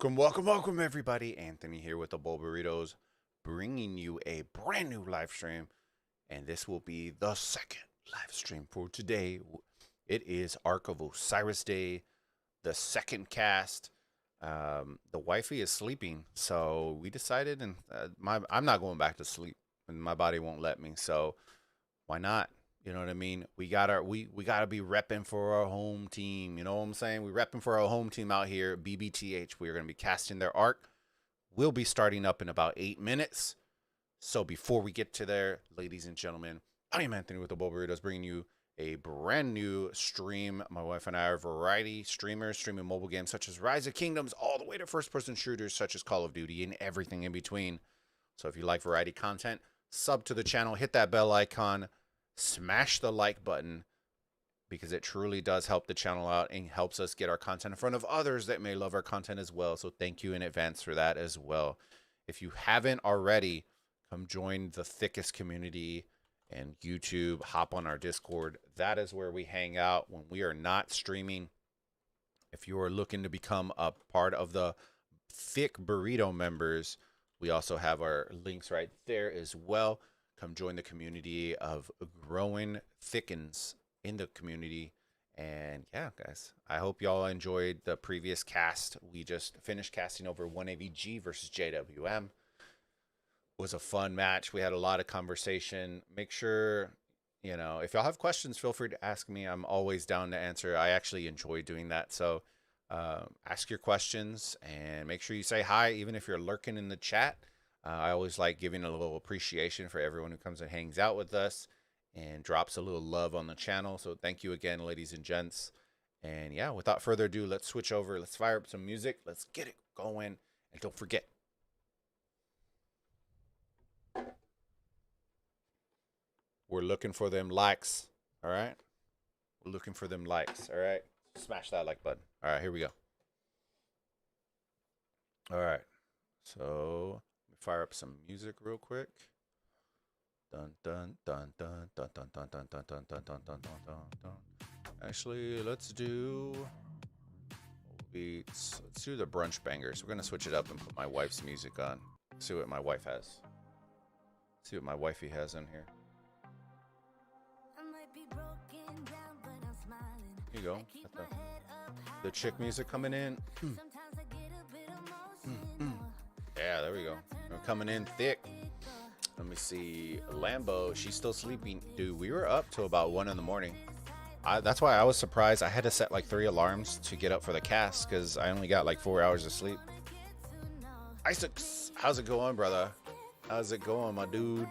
Welcome, everybody. Anthony here with the Bulbaritos, bringing you a brand new live stream. And this will be the second live stream for today. It is Ark of Osiris Day, the second cast. The wifey is sleeping, so we decided, and I'm not going back to sleep, and my body won't let me. So why not? You know what I mean? We gotta be repping for our home team. You know what I'm saying? We repping for our home team out here at BBTH. We are gonna be casting their Ark. We'll be starting up in about 8 minutes. So before we get to there, ladies and gentlemen, I am Anthony with the Bulbaritos, bringing you a brand new stream. My wife and I are variety streamers, streaming mobile games such as Rise of Kingdoms, all the way to first-person shooters such as Call of Duty and everything in between. So if you like variety content, sub to the channel, hit that bell icon, smash the like button, because it truly does help the channel out and helps us get our content in front of others that may love our content as well. So thank you in advance for that as well. If you haven't already, come join the thickest community and YouTube, hop on our Discord. That is where we hang out when we are not streaming. If you are looking to become a part of the thick burrito members, we also have our links right there as well. Come join the community of growing thickens in the community. And yeah, guys, I hope y'all enjoyed the previous cast. We just finished casting over 1AVG versus JWM. It was a fun match. We had a lot of conversation. Make sure, you know, if y'all have questions, feel free to ask me. I'm always down to answer. I actually enjoy doing that. So ask your questions and make sure you say hi, even if you're lurking in the chat. I always like giving a little appreciation for everyone who comes and hangs out with us and drops a little love on the channel. So thank you again, ladies and gents. And yeah, without further ado, let's switch over. Let's fire up some music. Let's get it going. And don't forget, we're looking for them likes. All right. We're looking for them likes. All right. Smash that like button. All right. Here we go. All right. So fire up some music real quick. Dun dun dun dun dun dun dun dun dun dun dun dun dun dun dun. Actually, let's do beats. Let's do the brunch bangers. We're gonna switch it up and put my wife's music on. See what my wife has. See what my wifey has in here. Here you go. Got the chick music coming in. Yeah, there we go. We're coming in thick. Let me see. Lambo, she's still sleeping. Dude, we were up till about 1 in the morning. That's why I was surprised. I had to set like 3 alarms to get up for the cast because I only got like 4 hours of sleep. Isaac, how's it going, brother? How's it going, my dude?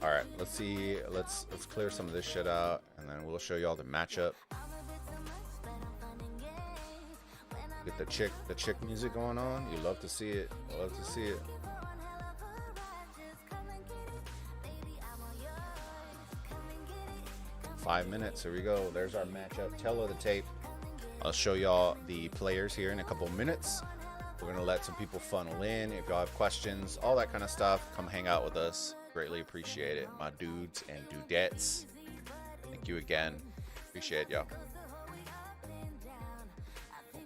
All right, let's see. Let's clear some of this shit out, and then we'll show you all the matchup. Get the chick music going on. You love to see it. Love to see it. Five minutes. Here we go. There's our matchup. Tail of the tape. I'll show y'all the players here in a couple minutes. We're gonna let some people funnel in. If y'all have questions, all that kind of stuff, come hang out with us. Greatly appreciate it, my dudes and dudettes. Thank you again. Appreciate y'all.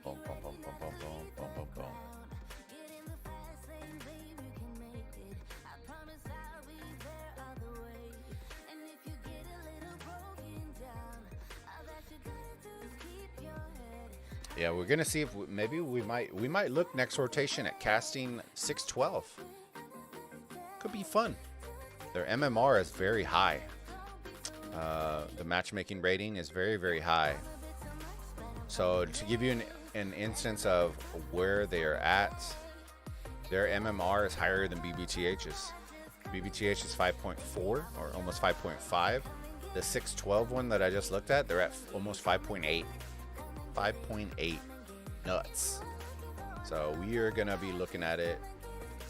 Boom, boom, boom, boom, boom, boom, boom, boom, boom. Yeah, we're gonna see if maybe we might look next rotation at casting 612. Could be fun. Their MMR is very high. The matchmaking rating is very, very high. So to give you an instance of where they are at, their MMR is higher than BBTH's. BBTH is 5.4 or almost 5.5. The 612 one that I just looked at, they're at almost 5.8. 5.8 nuts. So we are gonna be looking at it.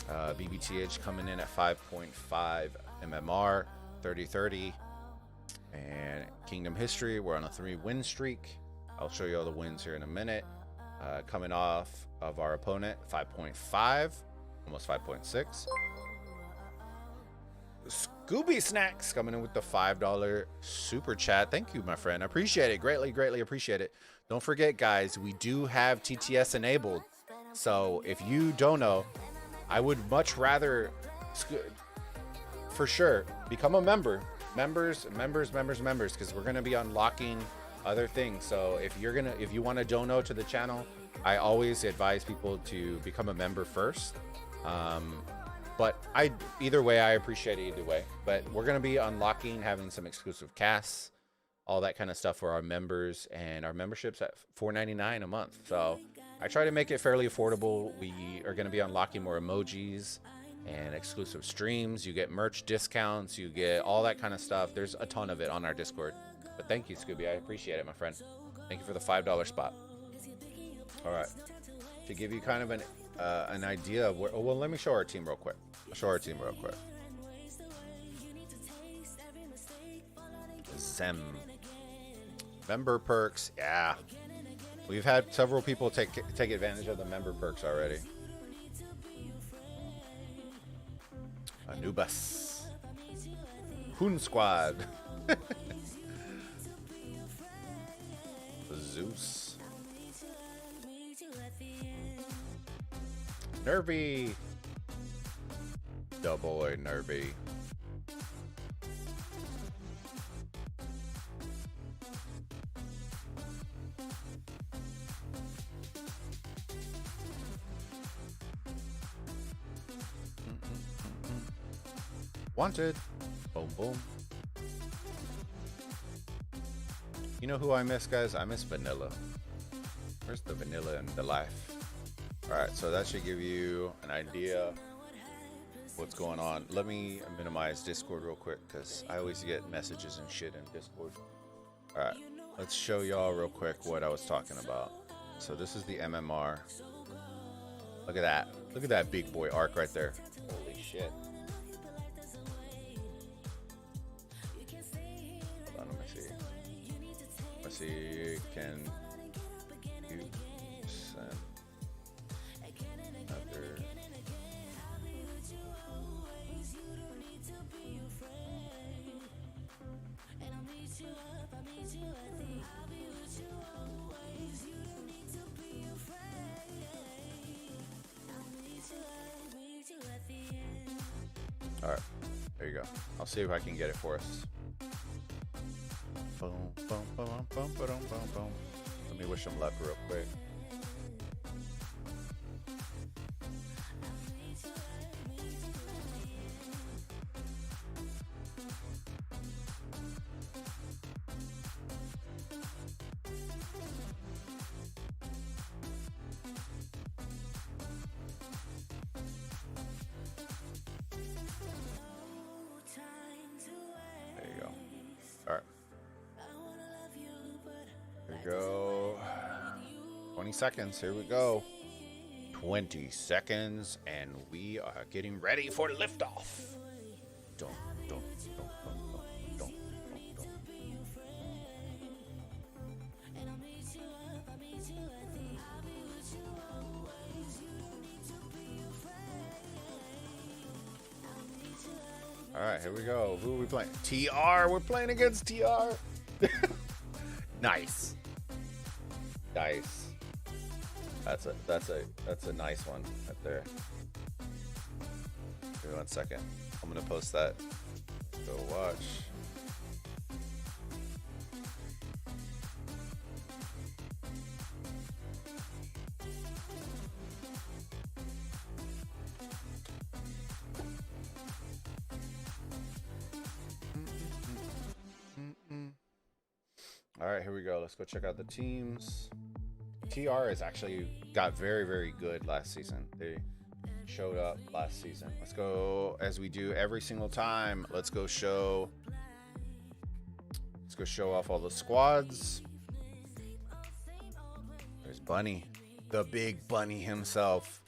BBTH coming in at 5.5 MMR, 30-30, and Kingdom History. We're on a 3-win streak. I'll show you all the wins here in a minute. Coming off of our opponent, 5.5, almost 5.6. Scooby Snacks coming in with the $5 super chat. Thank you, my friend. I appreciate it. Greatly, greatly appreciate it. Don't forget, guys, we do have TTS enabled. So if you don't know, I would much rather, for sure, become a member. Members, because we're going to be unlocking other things. So if you want to dono to the channel, I always advise people to become a member first. But either way, I appreciate it either way. But we're going to be unlocking, having some exclusive casts, all that kind of stuff for our members, and our membership's at $4.99 a month. So I try to make it fairly affordable. We are going to be unlocking more emojis and exclusive streams. You get merch discounts, you get all that kind of stuff. There's a ton of it on our Discord. But thank you, Scooby. I appreciate it, my friend. Thank you for the $5 spot. All right. To give you kind of an idea of where, well, let me show our team real quick. I'll show our team real quick. Zem. Member perks. Yeah. We've had several people take advantage of the member perks already. Anubis. Hoon Squad. Zeus. Nervy. The boy Nervy. Wanted. Boom, boom. You know who I miss, guys? I miss vanilla. Where's the vanilla in the life? Alright, so that should give you an idea what's going on. Let me minimize Discord real quick because I always get messages and shit in Discord. Alright, let's show y'all real quick what I was talking about. So this is the MMR. Look at that. Look at that big boy arc right there. Holy shit. Hold on, let me see. Let's see, can you send another? All right, there you go. I'll see if I can get it for us. Boom, boom, boom, boom, boom, boom, boom. Let me wish them luck real quick. There you go. All right. Here we go. 20 seconds. Here we go. 20 seconds, and we are getting ready for liftoff. Don't. All right, here we go. Who are we playing? TR. We're playing against TR. Nice. Nice. That's a nice one right there. Give me 1 second. I'm gonna post that. Go watch. All right, here we go. Let's go check out the teams. TR has actually got very, very good last season. They showed up last season. Let's go, as we do every single time. Let's go show off all the squads. There's Bunny, the big Bunny himself,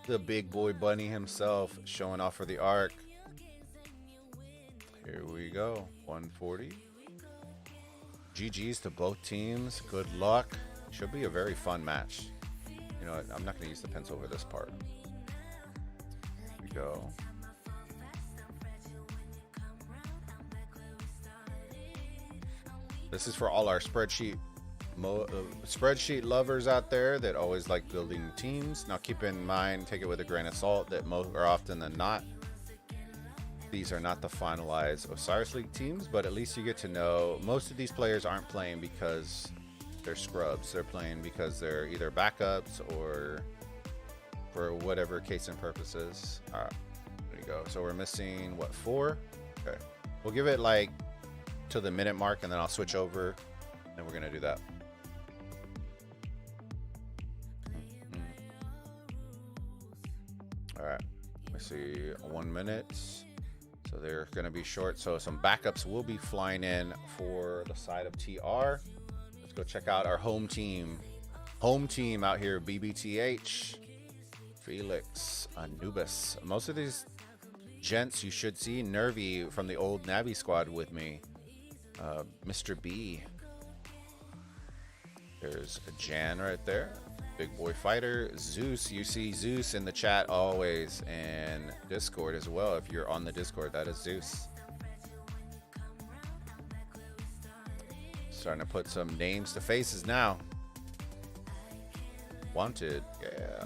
the big boy Bunny himself, showing off for the arc. Here we go. 140. GG's to both teams. Good luck. Should be a very fun match. You know what? I'm not going to use the pencil for this part. Here we go. This is for all our spreadsheet lovers out there that always like building teams. Now keep in mind, take it with a grain of salt, that more often than not, these are not the finalized Osiris League teams, but at least you get to know most of these players aren't playing because they're scrubs. They're playing because they're either backups or for whatever case and purposes. All right, there you go. So we're missing, what, 4? Okay. We'll give it like to the minute mark, and then I'll switch over, and we're going to do that. All right. Let's see, 1 minute. So they're going to be short. So some backups will be flying in for the side of TR. Let's go check out our home team. Home team out here, BBTH, Felix, Anubis. Most of these gents you should see. Nervy from the old Navi squad with me. Mr. B. There's a Jan right there. Big boy fighter. Zeus. You see Zeus in the chat always, and Discord as well. If you're on the Discord, that is Zeus. Starting to put some names to faces now. Wanted. Yeah.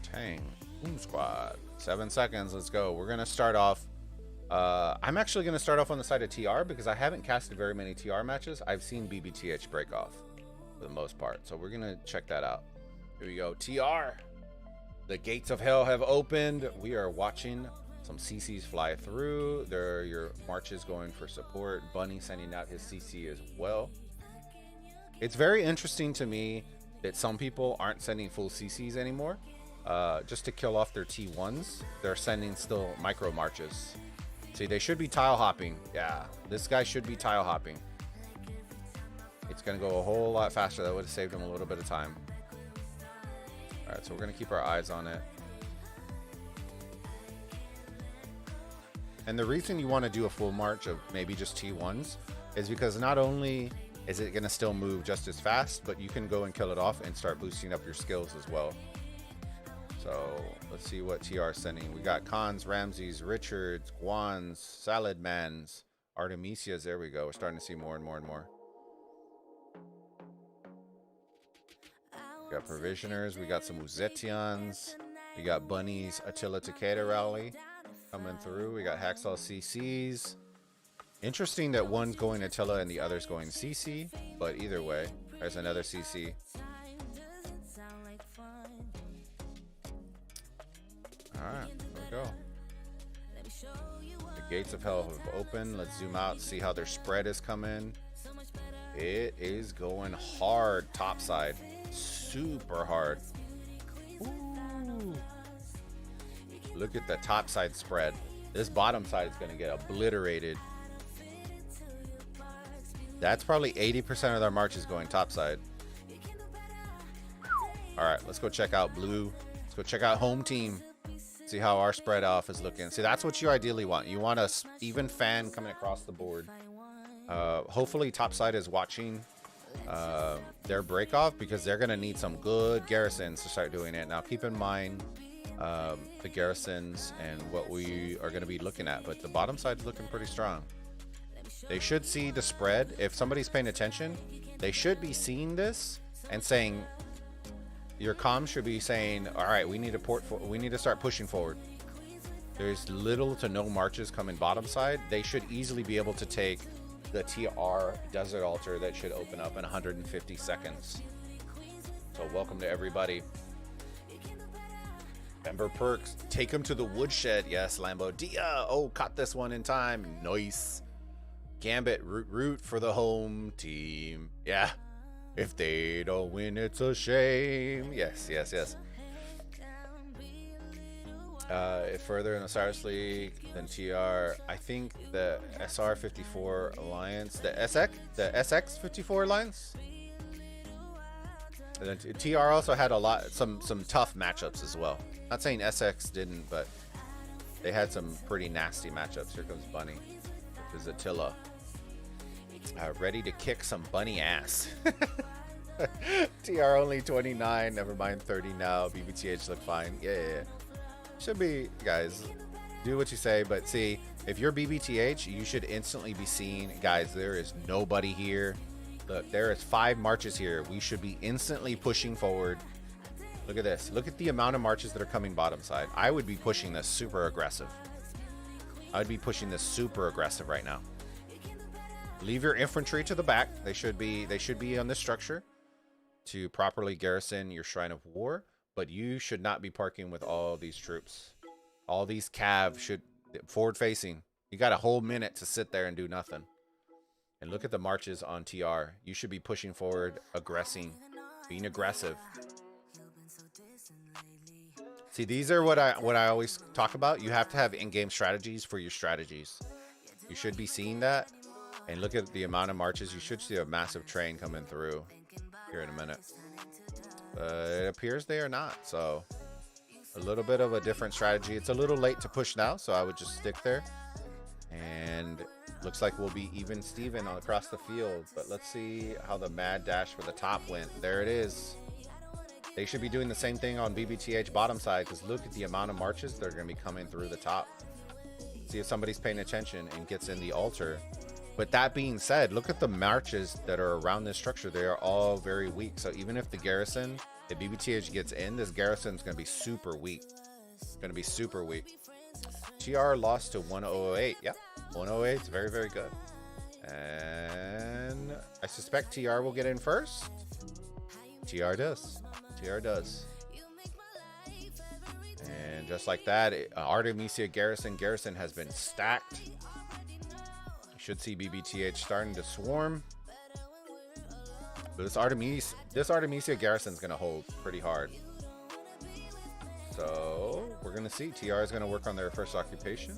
Tang. Boom squad. 7 seconds. Let's go. We're going to start off. I'm actually going to start off on the side of TR because I haven't casted very many TR matches. I've seen BBTH break off for the most part. So we're going to check that out. Here we go. TR. The gates of hell have opened. We are watching some CCs fly through. There are your marches going for support. Bunny sending out his CC as well. It's very interesting to me that some people aren't sending full CCs anymore. Just to kill off their T1s, they're sending still micro marches. See, they should be tile hopping. Yeah, this guy should be tile hopping. It's going to go a whole lot faster. That would have saved him a little bit of time. All right, so we're going to keep our eyes on it. And the reason you want to do a full march of maybe just T1s is because not only is it going to still move just as fast, but you can go and kill it off and start boosting up your skills as well. So let's see what TR is sending. We got Khans, Ramses, Richards, Guans, Saladmans, Artemisias. There we go. We're starting to see more and more and more. We got Provisioners. We got some Uzetians. We got Bunnies, Attila Takeda rally coming through. We got Hacksaw CCs. Interesting that one's going Attila and the other's going CC, but either way, there's another CC. Alright, there we go. The gates of hell have opened. Let's zoom out, see how their spread is coming. It is going hard topside. Super hard. Ooh. Look at the topside spread. This bottom side is going to get obliterated. That's probably 80% of their marches going topside. Alright, let's go check out blue. Let's go check out home team. See how our spread off is looking. See, that's what you ideally want. You want a even fan coming across the board. Hopefully topside is watching their break off because they're going to need some good garrisons to start doing it. Now keep in mind the garrisons and what we are going to be looking at, but the bottom side is looking pretty strong. They should see the spread. If somebody's paying attention, they should be seeing this and saying, your comms should be saying, all right, we need to start pushing forward. There's little to no marches coming bottom side. They should easily be able to take the TR Desert Altar that should open up in 150 seconds. So welcome to everybody. Member perks, take them to the woodshed. Yes, Lambo Dia. Oh, caught this one in time. Nice. Gambit, root for the home team. Yeah. If they don't win, it's a shame. Yes, yes, yes. Further in the Osiris League than TR, I think the SR54 Alliance, the SX54 Alliance. And then TR also had some tough matchups as well. Not saying SX didn't, but they had some pretty nasty matchups. Here comes Bunny, which is Attila. Ready to kick some bunny ass. TR only 29. Never mind 30 now. BBTH look fine. Yeah. Should be, guys. Do what you say, but see, if you're BBTH, you should instantly be seen. Guys, there is nobody here. Look, there is 5 marches here. We should be instantly pushing forward. Look at this. Look at the amount of marches that are coming bottom side. I would be pushing this super aggressive. I would be pushing this super aggressive right now. Leave your infantry to the back. They should be on this structure to properly garrison your Shrine of War, but you should not be parking with all these troops. All these cav should forward facing. You got a whole minute to sit there and do nothing. And look at the marches on TR. You should be pushing forward, aggressing, being aggressive. See, these are what I always talk about. You have to have in-game strategies for your strategies. You should be seeing that. And look at the amount of marches. You should see a massive train coming through here in a minute. It appears they are not. So a little bit of a different strategy. It's a little late to push now, so I would just stick there. And looks like we'll be even Steven across the field. But let's see how the mad dash for the top went. There it is. They should be doing the same thing on BBTH bottom side, because look at the amount of marches that are going to be coming through the top. See if somebody's paying attention and gets in the altar. But that being said, look at the marches that are around this structure. They are all very weak. So even if the garrison, if BBTH gets in, this garrison is going to be super weak. It's going to be super weak. TR lost to 108. Yep, 108 is very, very good. And I suspect TR will get in first. TR does. TR does. And just like that, Artemisia Garrison has been stacked. Should see BBTH starting to swarm. But this Artemisia Garrison is going to hold pretty hard. So we're going to see. TR is going to work on their first occupation.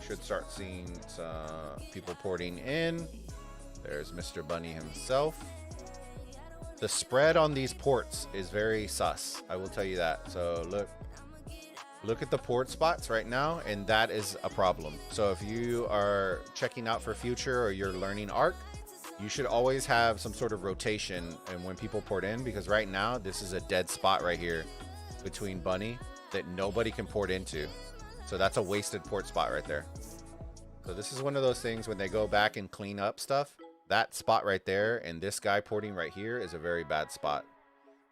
Should start seeing some people porting in. There's Mr. Bunny himself. The spread on these ports is very sus. I will tell you that. So look at the port spots right now, and that is a problem. So if you are checking out for future or you're learning Arc, you should always have some sort of rotation and when people port in, because right now this is a dead spot right here between Bunny that nobody can port into. So that's a wasted port spot right there. So this is one of those things when they go back and clean up stuff, that spot right there and this guy porting right here is a very bad spot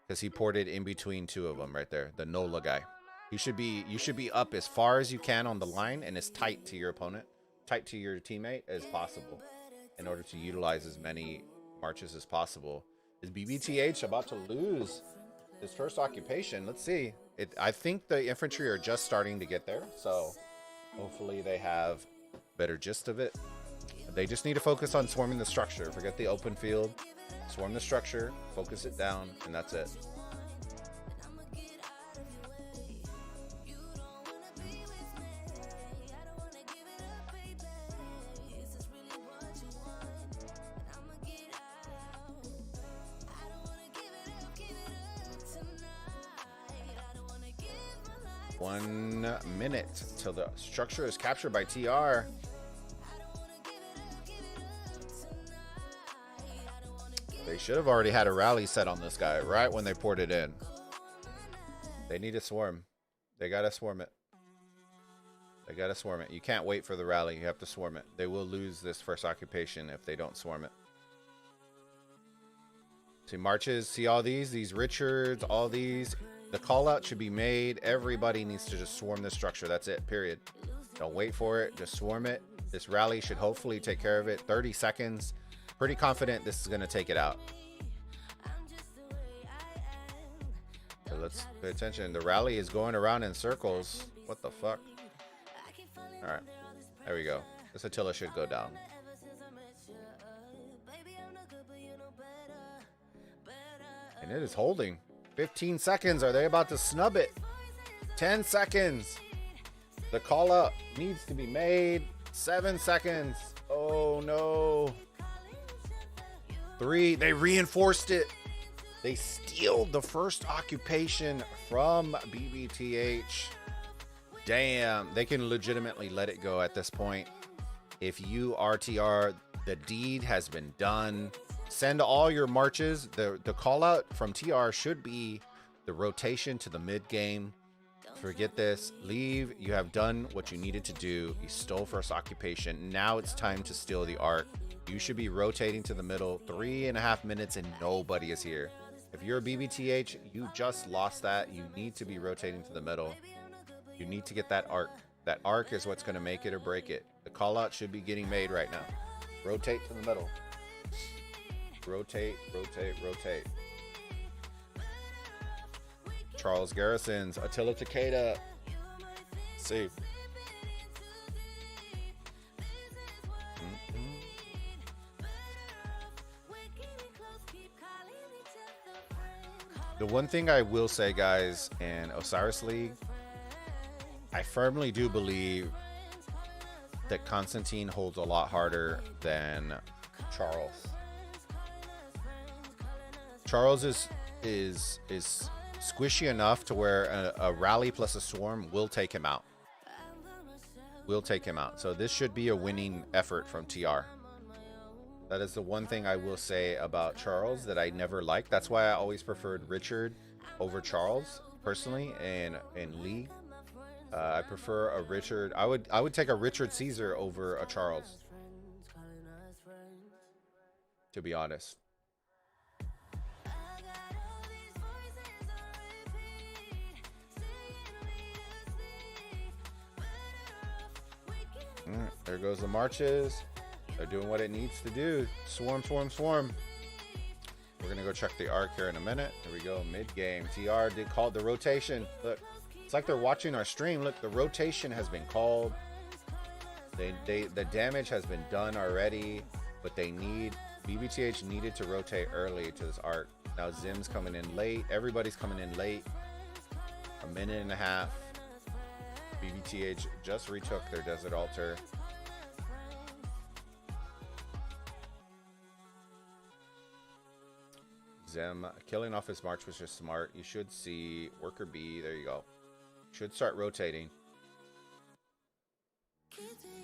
because he ported in between 2 of them right there, the Nola guy. You should be up as far as you can on the line and as tight to your opponent, tight to your teammate as possible in order to utilize as many marches as possible. Is BBTH about to lose his first occupation? Let's see. I think the infantry are just starting to get there, so hopefully they have better gist of it. They just need to focus on swarming the structure. Forget the open field. Swarm the structure, focus it down, and that's it. One minute till the structure is captured by TR. They should have already had a rally set on this guy right when they poured it in. They need to swarm. They gotta swarm it. They gotta swarm it. You can't wait for the rally. You have to swarm it. They will lose this first occupation if they don't swarm it. See marches. See all these Richards, all these. The call out should be made. Everybody needs to just swarm this structure. That's it, period. Don't wait for it. Just swarm it. This rally should hopefully take care of it. 30 seconds. Pretty confident this is going to take it out. So let's pay attention. The rally is going around in circles. What the fuck? All right. There we go. This Attila should go down. And it is holding. 15 seconds. Are they about to snub it? 10 seconds. The call up needs to be made. 7 seconds. Oh no. 3. They reinforced it. They steal the first occupation from BBTH. Damn. They can legitimately let it go at this point. If you RTR, the deed has been done. Send all your marches. The call out from TR should be the rotation to the mid game. Forget this. Leave. You have done what you needed to do. You stole first occupation. Now it's time to steal the arc. You should be rotating to the middle. 3.5 minutes and nobody is here. If you're a BBTH, you just lost that. You need to be rotating to the middle. You need to get that arc. That arc is what's going to make it or break it. The call out should be getting made right now. Rotate to the middle. Rotate, rotate, rotate. Charles Garrisons, Attila Takeda. See. The one thing I will say, guys, in Osiris League, I firmly do believe that Constantine holds a lot harder than Charles. Charles is squishy enough to where a rally plus a swarm will take him out. Will take him out. So this should be a winning effort from TR. That is the one thing I will say about Charles that I never liked. That's why I always preferred Richard over Charles personally in League. I prefer a Richard. I would take a Richard Caesar over a Charles, to be honest. There goes the marches. They're doing what it needs to do. Swarm, swarm, swarm. We're gonna go check the arc here in a minute. Here we go, mid game. TR did call the rotation. Look, it's like they're watching our stream. Look, the rotation has been called. The damage has been done already, but BBTH needed to rotate early to this arc. Now Zim's coming in late. Everybody's coming in late. 1.5 minutes. BBTH just retook their desert altar. Zim killing off his march was just smart. You should see worker B. There you go. Should start rotating.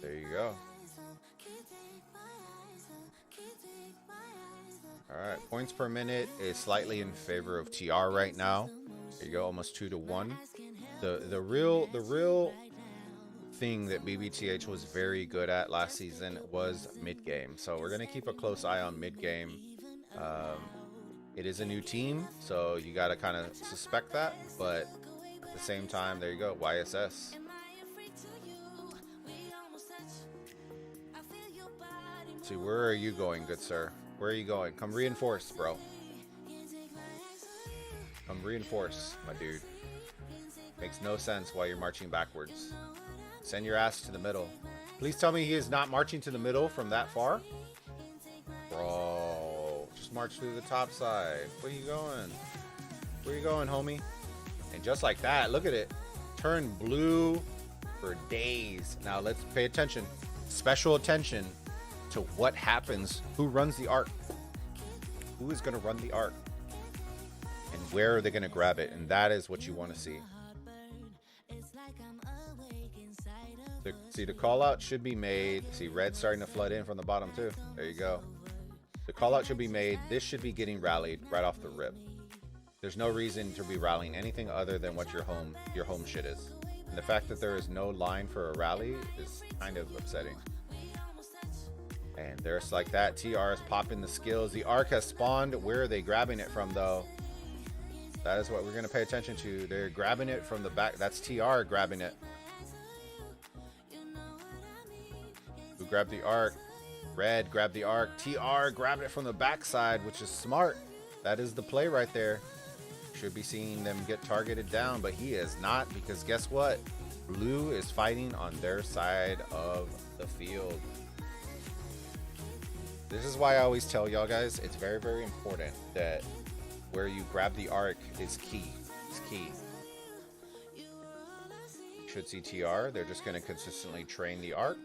There you go. All right, points per minute is slightly in favor of TR right now. There you go, almost 2-1. The real thing that BBTH was very good at last season was mid game. So we're gonna keep a close eye on mid game. It is a new team, so you got to kind of suspect that, but at the same time, there you go, YSS. See, where are you going, good sir? Where are you going? Come reinforce, bro. Come reinforce, my dude. Makes no sense why you're marching backwards. Send your ass to the middle. Please tell me he is not marching to the middle from that far. Bro, just march through the top side. Where you going? Where you going, homie? And just like that, look at it. Turn blue for days. Now let's pay attention. Special attention to what happens. Who runs the arc? Who is going to run the arc? And where are they going to grab it? And that is what you want to see. See, the call out should be made. See, red starting to flood in from the bottom too. There you go. The call out should be made. This should be getting rallied right off the rip. There's no reason to be rallying anything other than what your home shit is. And the fact that there is no line for a rally is kind of upsetting. And there's like that. TR is popping the skills. The arc has spawned. Where are they grabbing it from though? That is what we're going to pay attention to. They're grabbing it from the back. That's TR grabbing it. Who grabbed the arc? Red grabbed the arc. TR grabbed it from the backside, which is smart. That is the play right there. Should be seeing them get targeted down, but he is not, because guess what? Blue is fighting on their side of the field. This is why I always tell y'all guys, it's very, very important that where you grab the arc is key. It's key. You should see TR. They're just going to consistently train the arc.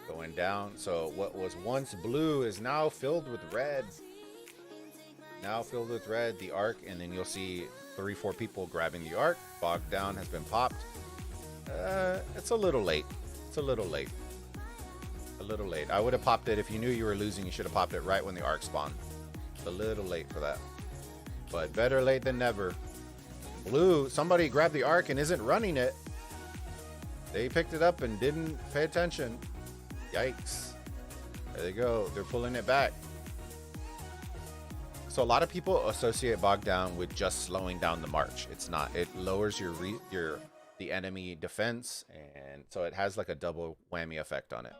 Going down. So what was once blue is now filled with red. Now filled with red, the arc, and then you'll see 3-4 people grabbing the arc. Bogged down has been popped. It's a little late. It's a little late. A little late. I would have popped it if you knew you were losing. You should have popped it right when the arc spawned. a little late for that. But better late than never. Blue, somebody grabbed the arc and isn't running it. They picked it up and didn't pay attention. Yikes. There they go. They're pulling it back. So a lot of people associate bog down with just slowing down the march. It's not. It lowers the enemy defense, and so it has like a double whammy effect on it.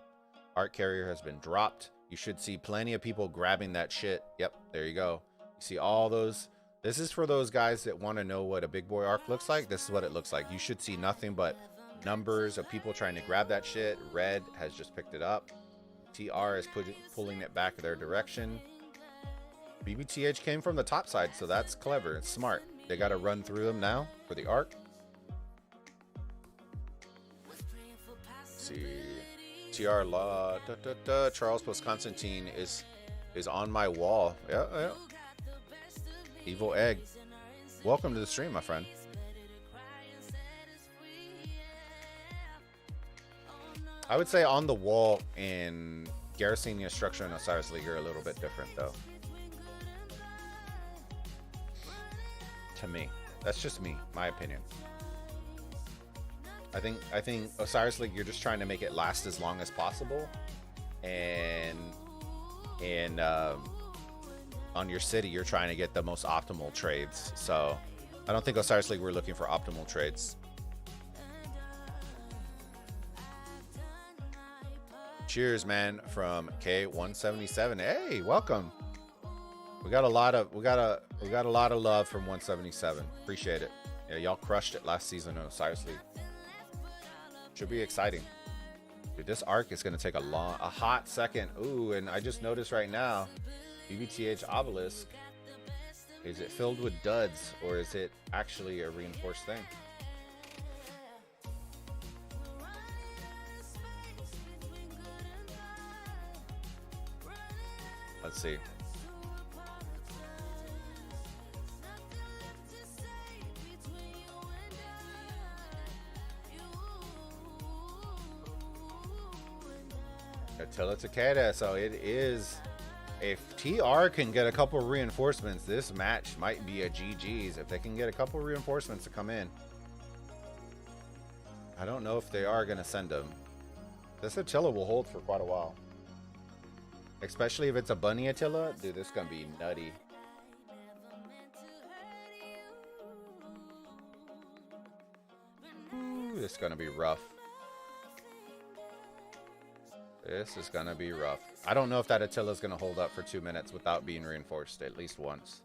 Arc carrier has been dropped. You should see plenty of people grabbing that shit. Yep, there you go. You see all those. This is for those guys that want to know what a big boy arc looks like. This is what it looks like. You should see nothing but numbers of people trying to grab that shit. Red has just picked it up. TR is pulling it back their direction. BBTH came from the top side, so that's clever. It's smart. They got to run through them now for the arc. Let's see. TR Law. Charles plus Constantine is on my wall. Yeah. Evil Egg. Welcome to the stream, my friend. I would say on the wall in Garcinia Structure and Osiris League are a little bit different, though. To me. That's just me, my opinion. I think Osiris League, you're just trying to make it last as long as possible. And on your city, you're trying to get the most optimal trades. So I don't think Osiris League, we're looking for optimal trades. Cheers, man, from K177. Hey, welcome. We got a lot of love from 177. Appreciate it. Yeah, y'all crushed it last season in Osiris League. Should be exciting. Dude, this arc is gonna take a hot second. Ooh, and I just noticed right now, BBTH Obelisk, is it filled with duds or is it actually a reinforced thing? Let's see. Attila Takeda, so it is. If TR can get a couple of reinforcements, this match might be a GG's. If they can get a couple of reinforcements to come in. I don't know if they are going to send them. This Attila will hold for quite a while. Especially if it's a bunny Attila. Dude, this is going to be nutty. Ooh, this is going to be rough. This is going to be rough. I don't know if that Attila is going to hold up for 2 minutes without being reinforced at least once.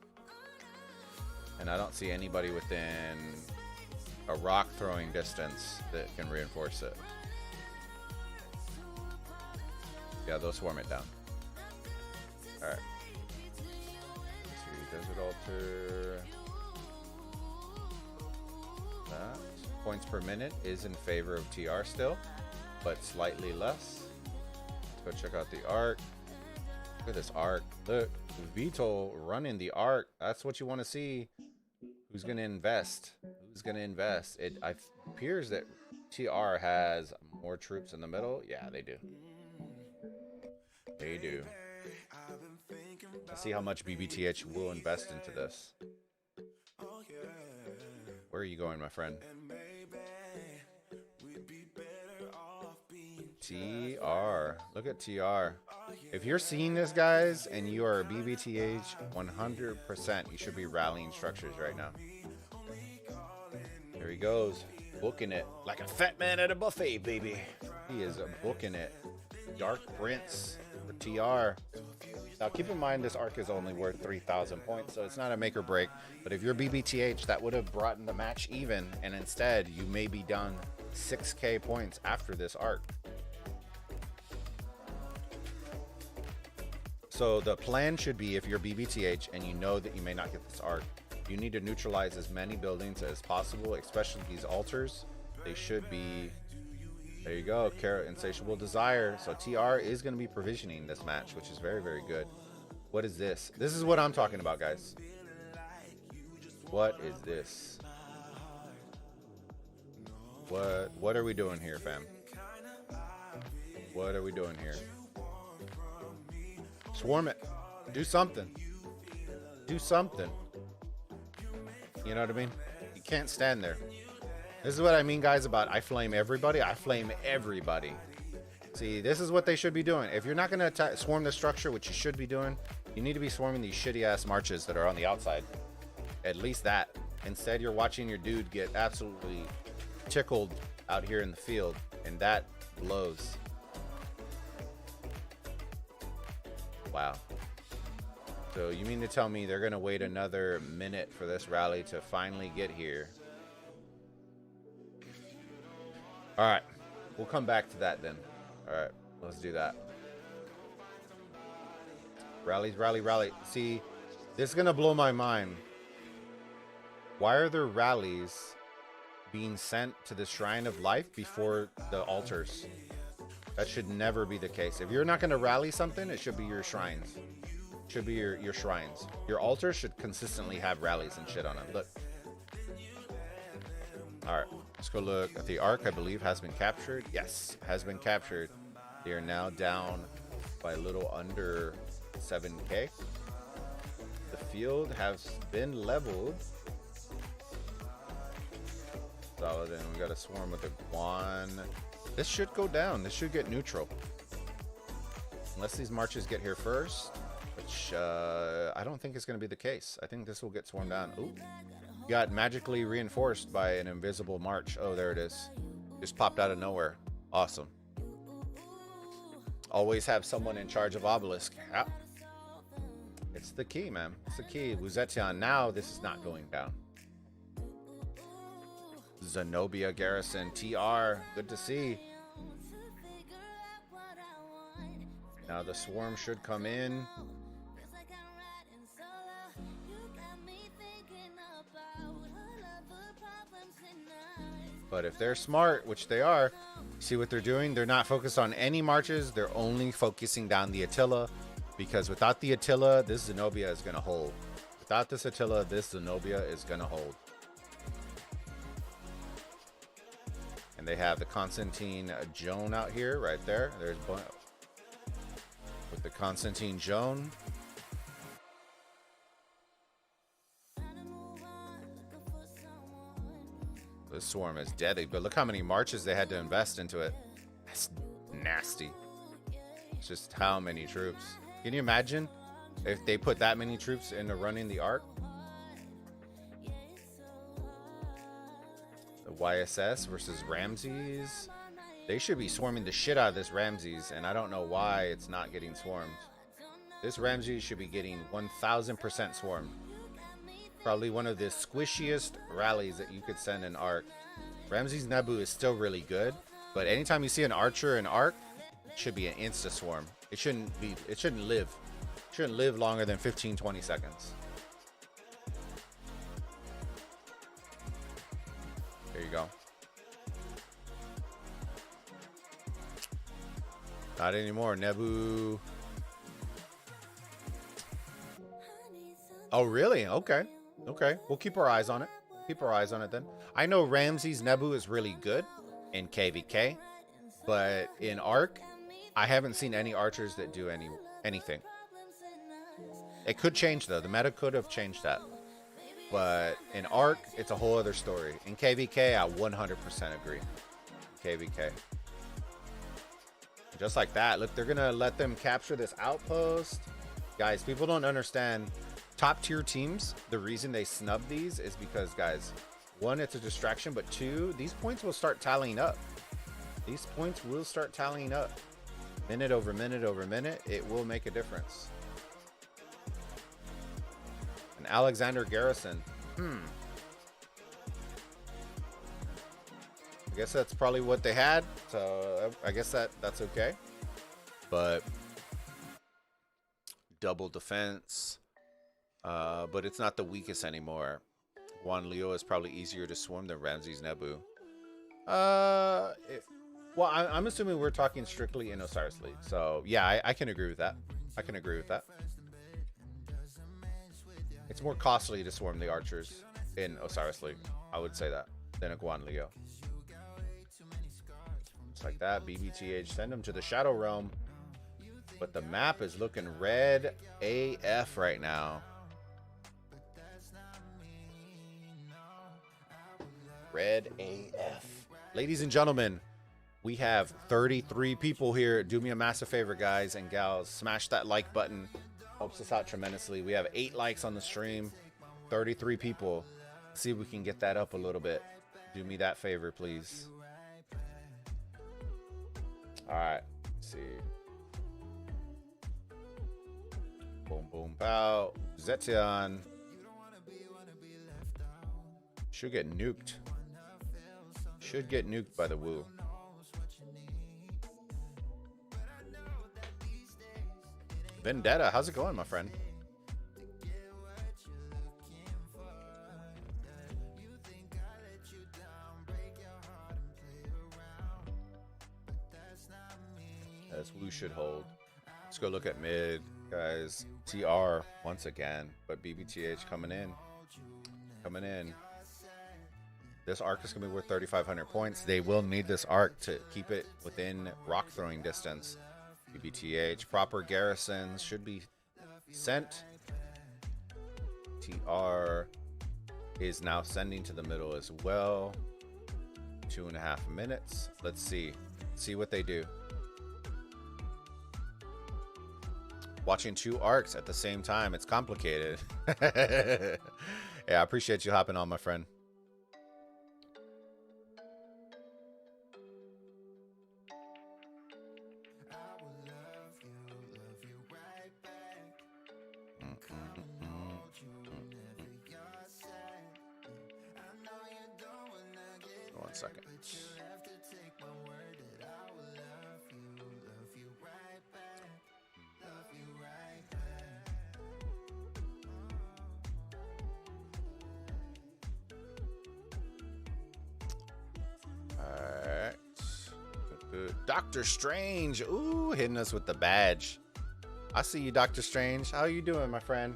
And I don't see anybody within a rock throwing distance that can reinforce it. Yeah, they'll swarm it down. Alright. Let's see. Desert Altar. That. Points per minute is in favor of TR still, but slightly less. Let's go check out the arc. Look at this arc. Look, Vito running the arc. That's what you want to see. Who's going to invest? Who's going to invest? It appears that TR has more troops in the middle. Yeah, they do. They do. Let's see how much BBTH will invest into this. Where are you going, my friend? TR. Look at TR. If you're seeing this, guys, and you are a BBTH, 100%, you should be rallying structures right now. There he goes. Booking it. Like a fat man at a buffet, baby. He is booking it. Dark Prince for TR. Now, keep in mind, this arc is only worth 3,000 points, so it's not a make or break. But if you're BBTH, that would have brought the match even, and instead, you may be done 6K points after this arc. So the plan should be, if you're BBTH and you know that you may not get this arc, you need to neutralize as many buildings as possible, especially these altars. They should be, there you go, Insatiable Desire. So TR is going to be provisioning this match, which is very, very good. What is this? This is what I'm talking about, guys. What is this? What are we doing here, fam? What are we doing here? Swarm it. Do something. Do something. You know what I mean? You can't stand there. This is what I mean, guys, about I flame everybody. I flame everybody. See, this is what they should be doing. If you're not going to swarm the structure, which you should be doing, you need to be swarming these shitty-ass marches that are on the outside. At least that. Instead, you're watching your dude get absolutely tickled out here in the field, and that blows. Wow. So you mean to tell me they're going to wait another minute for this rally to finally get here? All right. We'll come back to that then. All right. Let's do that. Rallies, rally, rally. See, this is going to blow my mind. Why are there rallies being sent to the Shrine of Life before the altars? That should never be the case. If you're not going to rally something, it should be your shrines. It should be your shrines. Your altars should consistently have rallies and shit on them. Look. All right. Let's go look at the Ark. I believe has been captured. Yes, has been captured. They are now down by a little under 7K. The field has been leveled. So then we got a swarm with the Guan. This should go down. This should get neutral. Unless these marches get here first, which I don't think is going to be the case. I think this will get swarmed down. Ooh. Got magically reinforced by an invisible march. Oh, there it is. Just popped out of nowhere. Awesome. Always have someone in charge of obelisk. Yeah. It's the key, man. It's the key. Wuzetian. Now this is not going down. Zenobia Garrison. TR. Good to see. Now the swarm should come in. But if they're smart, which they are, see what they're doing? They're not focused on any marches. They're only focusing down the Attila. Because without the Attila, this Zenobia is going to hold. Without this Attila, this Zenobia is going to hold. And they have the Constantine Joan out here, right there. There's with the Constantine Joan. This swarm is deadly, but look how many marches they had to invest into it. That's nasty. It's just how many troops. Can you imagine if they put that many troops into running the Ark? The YSS versus Ramses. They should be swarming the shit out of this Ramses, and I don't know why it's not getting swarmed. This Ramses should be getting 1000% swarmed. Probably one of the squishiest rallies that you could send in Ark. Ramses Nebu is still really good, but anytime you see an archer in Ark, it should be an insta swarm. It shouldn't live. It shouldn't live longer than 15-20 seconds. There you go. Not anymore. Nebu. Oh, really? Okay. Okay. We'll keep our eyes on it. Keep our eyes on it then. I know Ramses Nebu is really good in KVK, but in Ark, I haven't seen any archers that do anything. It could change though. The meta could have changed that. But in Ark, it's a whole other story. In KVK, I 100% agree. KVK. Just like that. Look, they're going to let them capture this outpost. Guys, people don't understand. Top tier teams, the reason they snub these is because, guys, one, it's a distraction, but two, these points will start tallying up. These points will start tallying up. Minute over minute over minute, it will make a difference. And Alexander Garrison. I guess that's probably what they had, so I guess that's okay. But double defense. But it's not the weakest anymore. Juan Leo is probably easier to swarm than Ramses Nebu. Well, I'm assuming we're talking strictly in Osiris League. So, yeah, I can agree with that. I can agree with that. It's more costly to swarm the archers in Osiris League. I would say that. Than a Guan Leo. Just like that. BBTH. Send them to the Shadow Realm. But the map is looking red AF right now. Red AF. Ladies and gentlemen, we have 33 people here. Do me a massive favor, guys and gals. Smash that like button. Helps us out tremendously. We have 8 likes on the stream. 33 people. See if we can get that up a little bit. Do me that favor, please. All right. Let's see. Boom, boom, pow. Zetion. Should get nuked. Should get nuked by the Woo. Vendetta, how's it going, my friend? This Woo should hold. Let's go look at mid, guys. TR once again, but BBTH coming in. Coming in. This arc is going to be worth 3,500 points. They will need this arc to keep it within rock throwing distance. BBTH, proper garrisons should be sent. TR is now sending to the middle as well. 2.5 minutes. Let's see. See what they do. Watching 2 arcs at the same time. It's complicated. Yeah, I appreciate you hopping on, my friend. One second. Alright. Doctor Strange. Ooh, hitting us with the badge. I see you, Doctor Strange. How are you doing, my friend?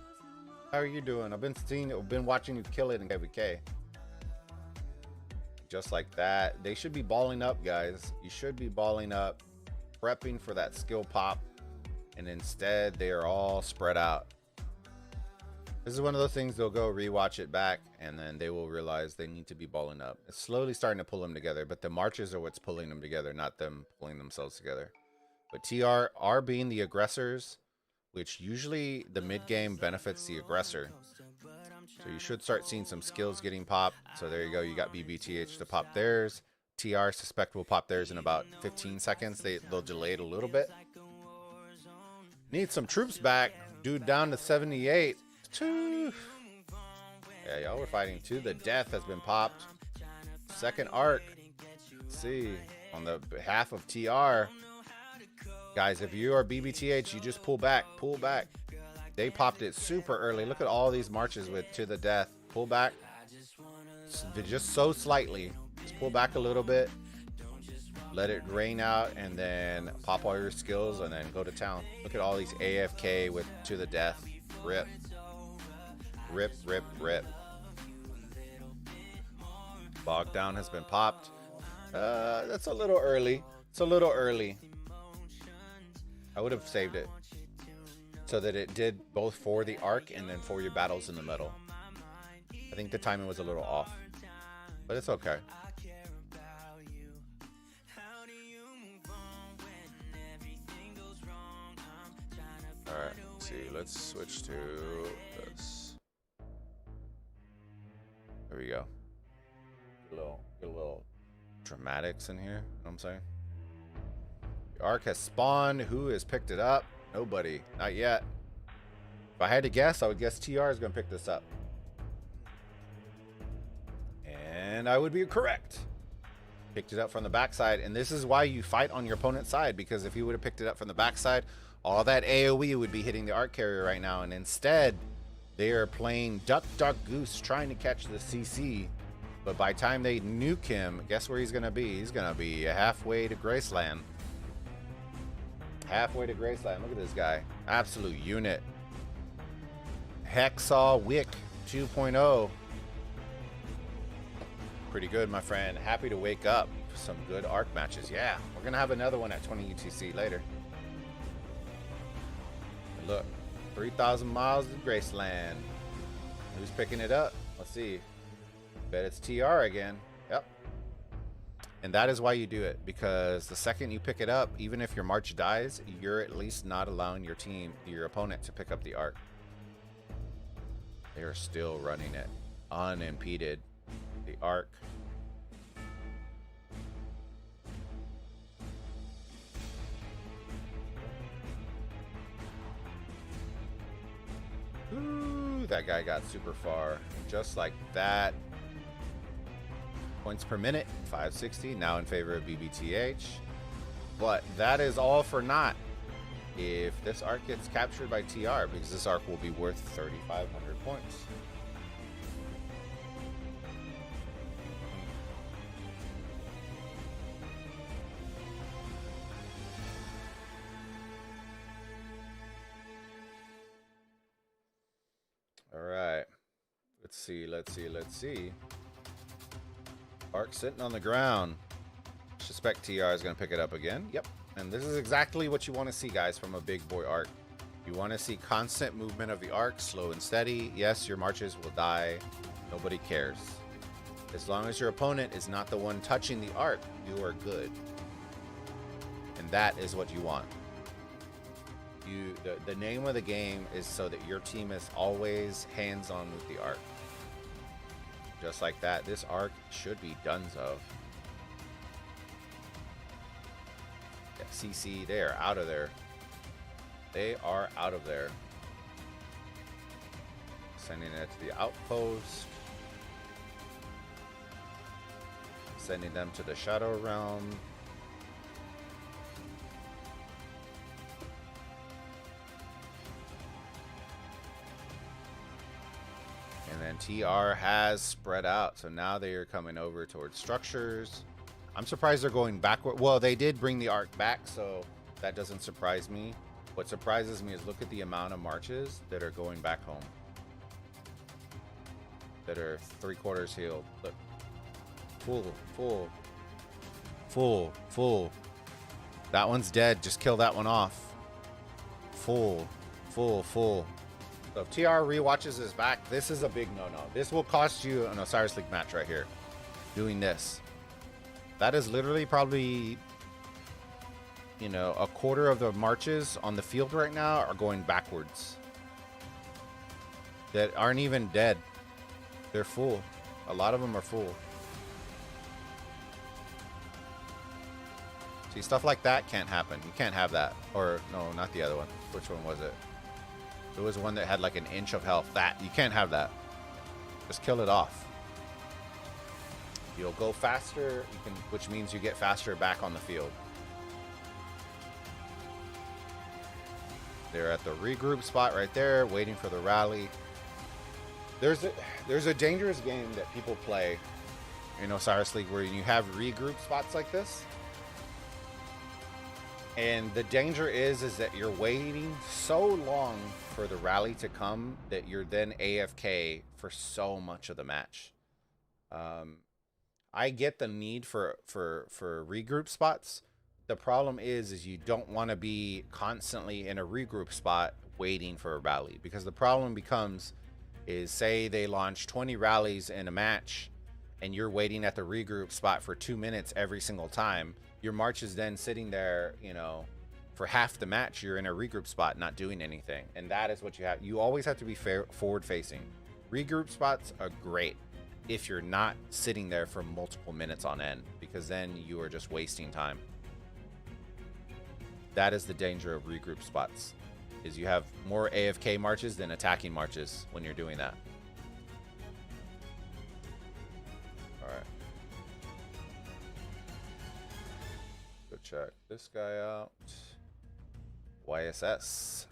How are you doing? I've been watching you kill it in KVK. Just like that. They should be balling up, guys. You should be balling up, prepping for that skill pop, and instead they are all spread out. This is one of those things they'll go rewatch it back, and then they will realize they need to be balling up. It's slowly starting to pull them together, but the marches are what's pulling them together, not them pulling themselves together. But TR are being the aggressors, which usually the mid game benefits the aggressor. So you should start seeing some skills getting popped. So there you go. You got BBTH to pop theirs. TR suspect will pop theirs in about 15 seconds. They'll delay it a little bit. Need some troops back. Dude down to 78. Yeah, y'all were fighting to the death has been popped. Second arc. Let's see. On the behalf of TR. Guys, if you are BBTH, you just pull back. Pull back. They popped it super early. Look at all these marches with to the death. Pull back. Just so slightly. Just pull back a little bit. Let it rain out and then pop all your skills and then go to town. Look at all these AFK with to the death. Rip. Rip, rip, rip. Bog down has been popped. That's a little early. It's a little early. I would have saved it so that it did both for the arc and then for your battles in the middle. I think the timing was a little off, but it's okay. All right, let's see. Let's switch to this. There we go. Get a little dramatics in here. You know what I'm saying? The arc has spawned. Who has picked it up? Nobody. Not yet. If I had to guess, I would guess TR is going to pick this up. And I would be correct. Picked it up from the backside. And this is why you fight on your opponent's side. Because if he would have picked it up from the backside, all that AoE would be hitting the arc carrier right now. And instead, they are playing duck, duck, goose, trying to catch the CC. But by the time they nuke him, guess where he's going to be? He's going to be halfway to Graceland. Halfway to Graceland. Look at this guy. Absolute unit. Hacksaw Wick 2.0. Pretty good, my friend. Happy to wake up. Some good arc matches. Yeah, we're going to have another one at 20 UTC later. And look, 3,000 miles to Graceland. Who's picking it up? Let's see. Bet it's TR again. And that is why you do it, because the second you pick it up, even if your march dies, you're at least not allowing your opponent to pick up the arc. They are still running it unimpeded. The arc. Ooh, that guy got super far. Just like that. Points per minute, 560, now in favor of BBTH. But that is all for naught if this arc gets captured by TR, because this arc will be worth 3,500 points. All right. Let's see. Arc sitting on the ground. Suspect TR is going to pick it up again. Yep. And this is exactly what you want to see, guys, from a big boy arc. You want to see constant movement of the arc, slow and steady. Yes, your marches will die. Nobody cares. As long as your opponent is not the one touching the arc, you are good. And that is what you want. The name of the game is so that your team is always hands-on with the arc. Just like that, this arc should be donezo. Yeah, CC, they are out of there. They are out of there. Sending it to the outpost. Sending them to the Shadow Realm. And then TR has spread out. So now they are coming over towards structures. I'm surprised they're going backward. Well, they did bring the arc back, so that doesn't surprise me. What surprises me is look at the amount of marches that are going back home. That are 3/4 healed. Look. Full. That one's dead. Just kill that one off. Full. So if TR rewatches his back, this is a big no-no. This will cost you an Osiris League match right here. Doing this. That is literally probably, you know, 1/4 of the marches on the field right now are going backwards. That aren't even dead. They're full. A lot of them are full. See, stuff like that can't happen. You can't have that. Or, no, not the other one. Which one was it? There was one that had like an inch of health. That, you can't have that. Just kill it off. You'll go faster, which means you get faster back on the field. They're at the regroup spot right there, waiting for the rally. There's a dangerous game that people play in Osiris League where you have regroup spots like this. And the danger is that you're waiting so long for the rally to come that you're then AFK for so much of the match. I get the need for regroup spots. The problem is you don't want to be constantly in a regroup spot waiting for a rally, because the problem becomes is, say they launch 20 rallies in a match and you're waiting at the regroup spot for 2 minutes every single time. Your march is then sitting there, you know, for half the match. You're in a regroup spot not doing anything, and that is what you have. You always have to be forward facing. Regroup spots are great if you're not sitting there for multiple minutes on end, because then you are just wasting time. That is the danger of regroup spots, is you have more AFK marches than attacking marches when you're doing that. All right. Go check this guy out. YSS.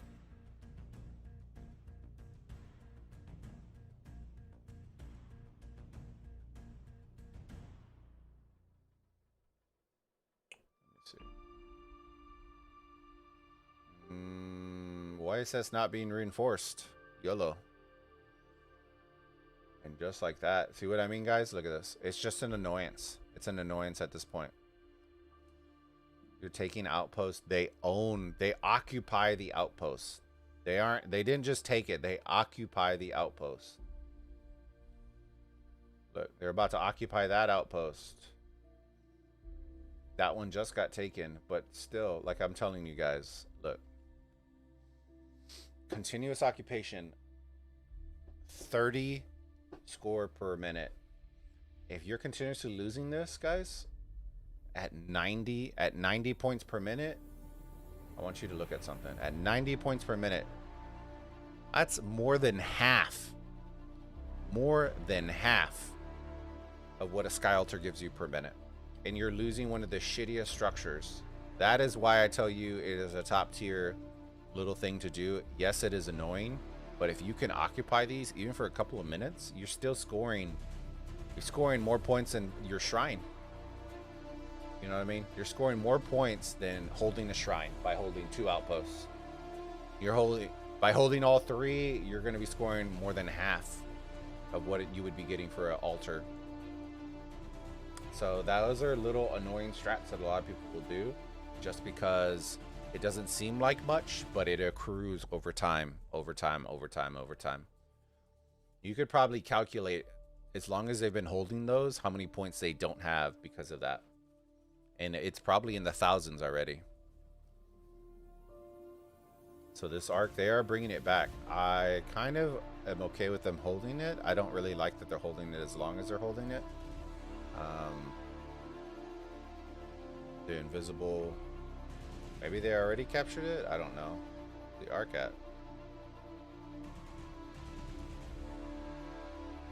YSS not being reinforced. YOLO. And just like that. See what I mean, guys? Look at this. It's just an annoyance. It's an annoyance at this point. You're taking outposts. They occupy the outposts. They didn't just take it. They occupy the outpost. Look, they're about to occupy that outpost. That one just got taken, but still, like I'm telling you guys, look. Continuous occupation, 30 score per minute. If you're continuously losing this, guys, at 90 points per minute, I want you to look at something. At 90 points per minute, that's more than half. More than half of what a Sky Altar gives you per minute. And you're losing one of the shittiest structures. That is why I tell you it is a top tier little thing to do. Yes, it is annoying, but if you can occupy these even for a couple of minutes, you're still scoring. You're scoring more points than your shrine. You know what I mean? You're scoring more points than holding the shrine by holding 2 outposts. By holding all 3, you're going to be scoring more than half of what you would be getting for an altar. So those are little annoying strats that a lot of people will do, just because it doesn't seem like much, but it accrues over time, over time. You could probably calculate, as long as they've been holding those, how many points they don't have because of that. And it's probably in the thousands already. So this arc, they are bringing it back. I kind of am okay with them holding it. I don't really like that they're holding it as long as they're holding it. The invisible... Maybe they already captured it? I don't know. The arc at.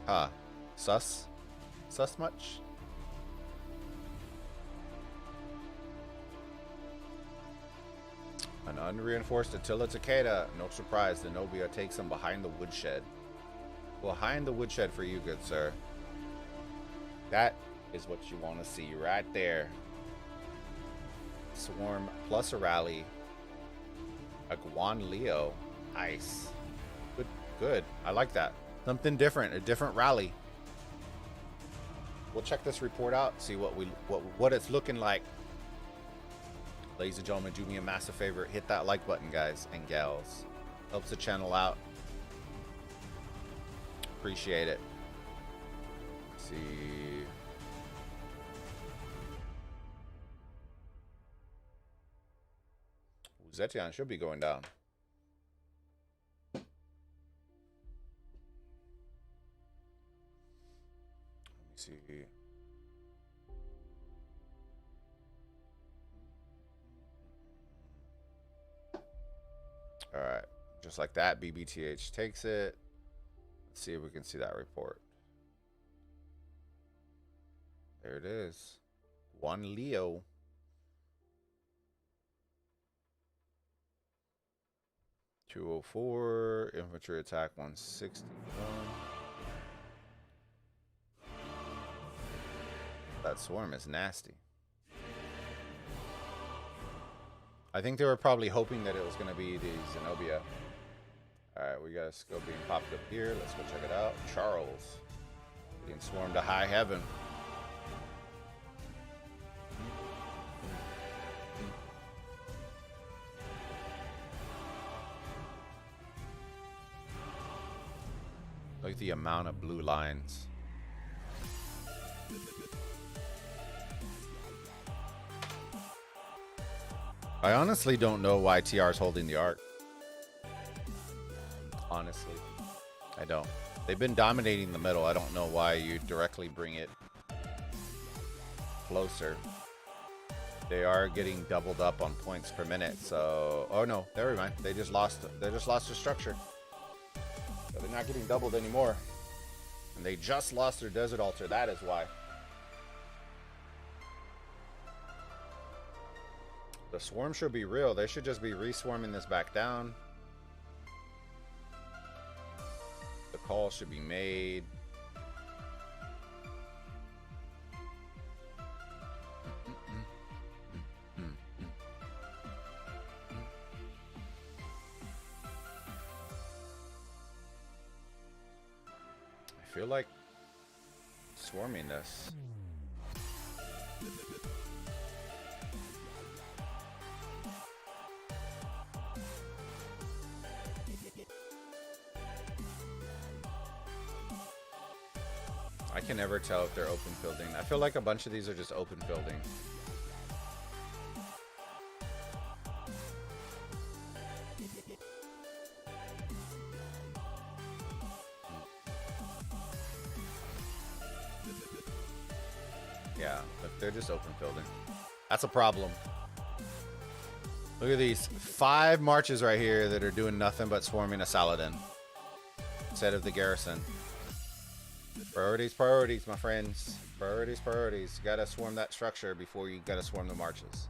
Huh. Sus? Sus much? An unreinforced Attila Takeda. No surprise, the Nobia takes him behind the woodshed. Behind the woodshed for you, good sir. That is what you want to see right there. Swarm plus a rally. A Guan Leo. Nice. Good, good. I like that. Something different. A different rally. We'll check this report out. See what it's looking like. Ladies and gentlemen, do me a massive favor. Hit that like button, guys and gals. Helps the channel out. Appreciate it. Let's see. Zetian should be going down. Let me see. All right. Just like that, BBTH takes it. Let's see if we can see that report. There it is. One Leo. .204, infantry attack 161. That swarm is nasty. I think they were probably hoping that it was going to be the Zenobia. Alright, we got a scope being popped up here. Let's go check it out. Charles being swarmed to high heaven. Look at the amount of blue lines. I honestly don't know why TR is holding the arc. Honestly, I don't. They've been dominating the middle. I don't know why you directly bring it closer. They are getting doubled up on points per minute. So, oh no, never mind. They just lost their structure. So they're not getting doubled anymore. And they just lost their desert altar. That is why. The swarm should be real. They should just be re-swarming this back down. The call should be made. I feel like swarming this. I can never tell if they're open fielding. I feel like a bunch of these are just open fielding. Yeah, but they're just open fielding. That's a problem. Look at these 5 marches right here that are doing nothing but swarming a Saladin instead of the garrison. Priorities, priorities, my friends. Priorities, priorities. You gotta swarm that structure before you gotta swarm the marches.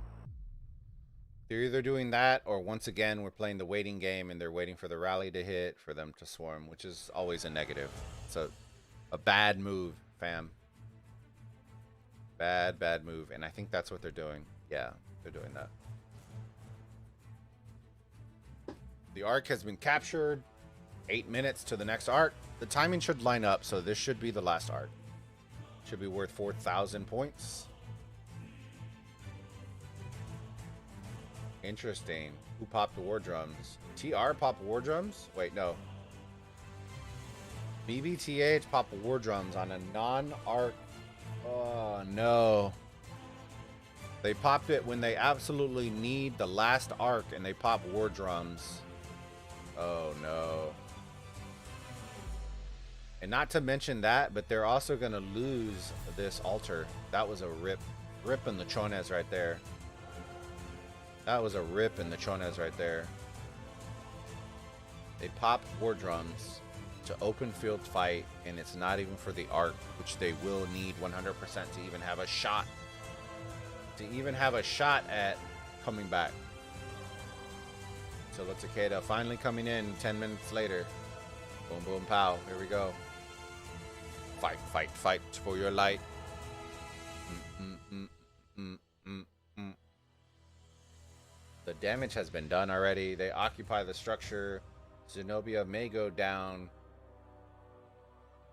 They're either doing that, or once again, we're playing the waiting game and they're waiting for the rally to hit for them to swarm, which is always a negative. It's a bad move, fam. Bad move. And I think that's what they're doing. Yeah, they're doing that. The arc has been captured. 8 minutes to the next arc. The timing should line up, so this should be the last arc. Should be worth 4,000 points. Interesting. Who popped the war drums? TR popped war drums? Wait, no. BBTH popped war drums on a non-arc. Oh, no. They popped it when they absolutely need the last arc, and they pop war drums. Oh, no. And not to mention that, but they're also going to lose this altar. That was a rip in the chones right there. That was a rip in the chones right there. They pop war drums to open field fight, and it's not even for the arc, which they will need 100% to even have a shot. To even have a shot at coming back. So let's Takeda finally coming in 10 minutes later. Boom, boom, pow. Here we go. Fight, fight, fight for your light. The damage has been done already. They occupy the structure. Zenobia may go down,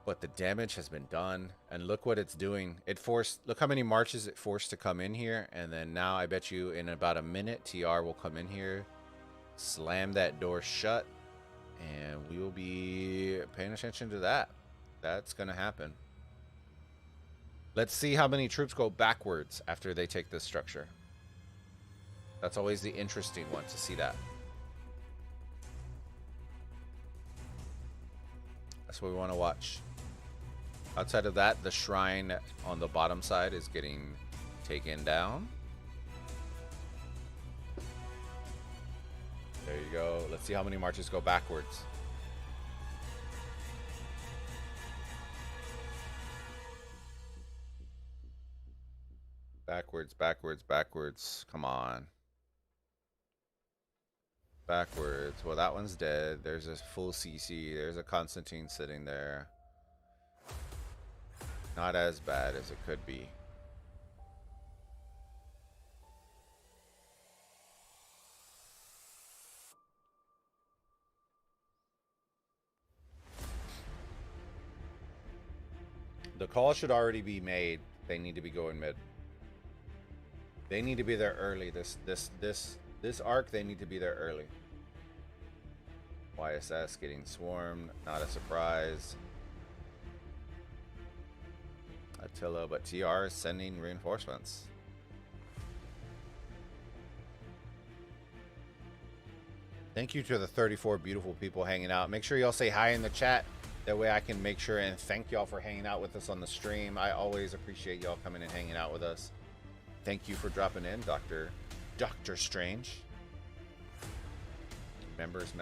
but the damage has been done. And look what it's doing. It forced, look how many marches it forced to come in here. And then now I bet you in about a minute, TR will come in here, slam that door shut, and we will be paying attention to that. That's going to happen. Let's see how many troops go backwards after they take this structure. That's always the interesting one to see that. That's what we want to watch. Outside of that, the shrine on the bottom side is getting taken down. There you go. Let's see how many marches go backwards. Backwards, backwards, backwards. Come on. Backwards. Well, that one's dead. There's a full CC. There's a Constantine sitting there. Not as bad as it could be. The call should already be made. They need to be going mid. They need to be there early. This arc, they need to be there early. YSS getting swarmed. Not a surprise. Attila, but TR is sending reinforcements. Thank you to the 34 beautiful people hanging out. Make sure y'all say hi in the chat. That way I can make sure and thank y'all for hanging out with us on the stream. I always appreciate y'all coming and hanging out with us. Thank you for dropping in, Dr. Strange. Members.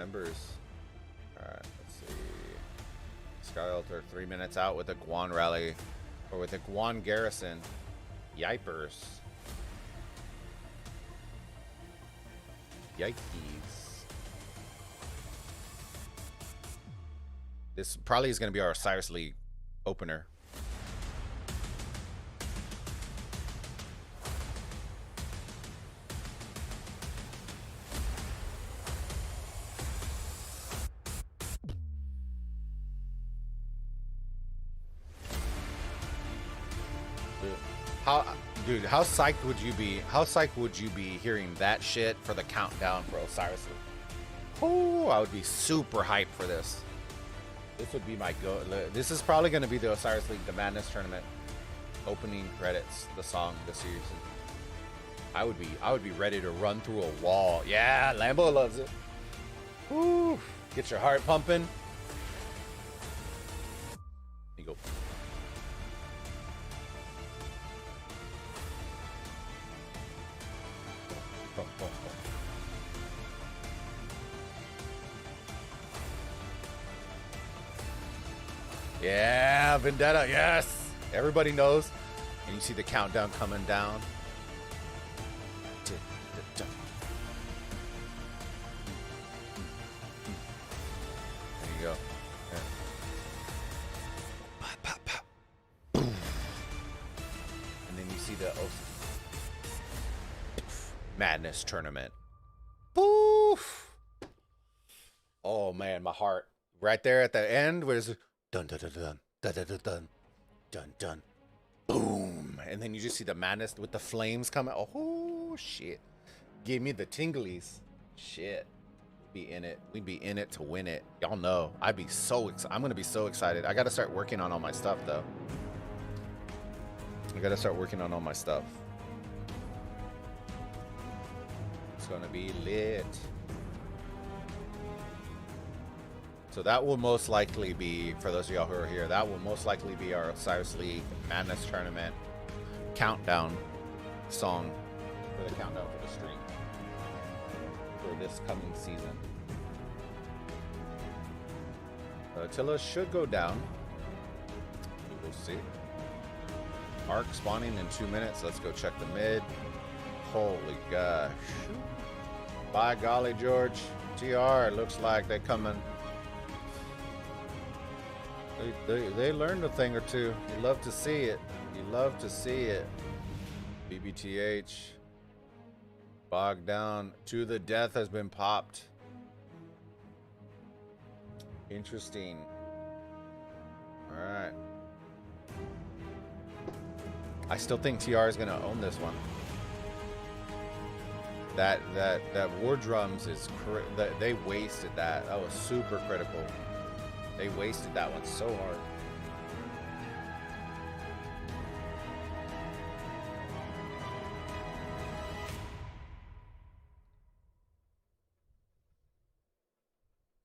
Alright, let's see. Sky Altar 3 minutes out with a Guan rally. Or with a Guan garrison. Yipers. Yikes. This probably is going to be our Osiris League opener. Dude, how psyched would you be? How psyched would you be hearing that shit for the countdown for Osiris League? Oh, I would be super hyped for this. This would be my go. This is probably going to be the Osiris League, the Madness Tournament opening credits, the song this season. I would be ready to run through a wall. Yeah, Lambo loves it. Woo. Get your heart pumping. You go. Yeah, Vendetta, yes. Everybody knows. And you see the countdown coming down. There you go. Yeah. Pop, pop, pop. Boom. And then you see the Madness tournament. Poof. Oh man, my heart. Right there at the end where it's dun dun dun dun dun dun dun dun dun dun. Boom. And then you just see the madness with the flames coming. Oh shit. Give me the tinglies. Shit. Be in it. We'd be in it to win it. Y'all know. I'd be so excited. I'm gonna be so excited. I gotta start working on all my stuff though. I gotta start working on all my stuff. It's gonna be lit. So that will most likely be, for those of y'all who are here, that will most likely be our Osiris League Madness Tournament countdown song for the countdown for the stream for this coming season. Attila should go down. We will see. Arc spawning in 2 minutes. Let's go check the mid. Holy gosh. By golly, George. TR, looks like they're coming. They learned a thing or two. You love to see it. You love to see it. BBTH. Bogged down. To the death has been popped. Interesting. Alright. I still think TR is going to own this one. That war drums is... They wasted that. That was super critical. They wasted that one so hard.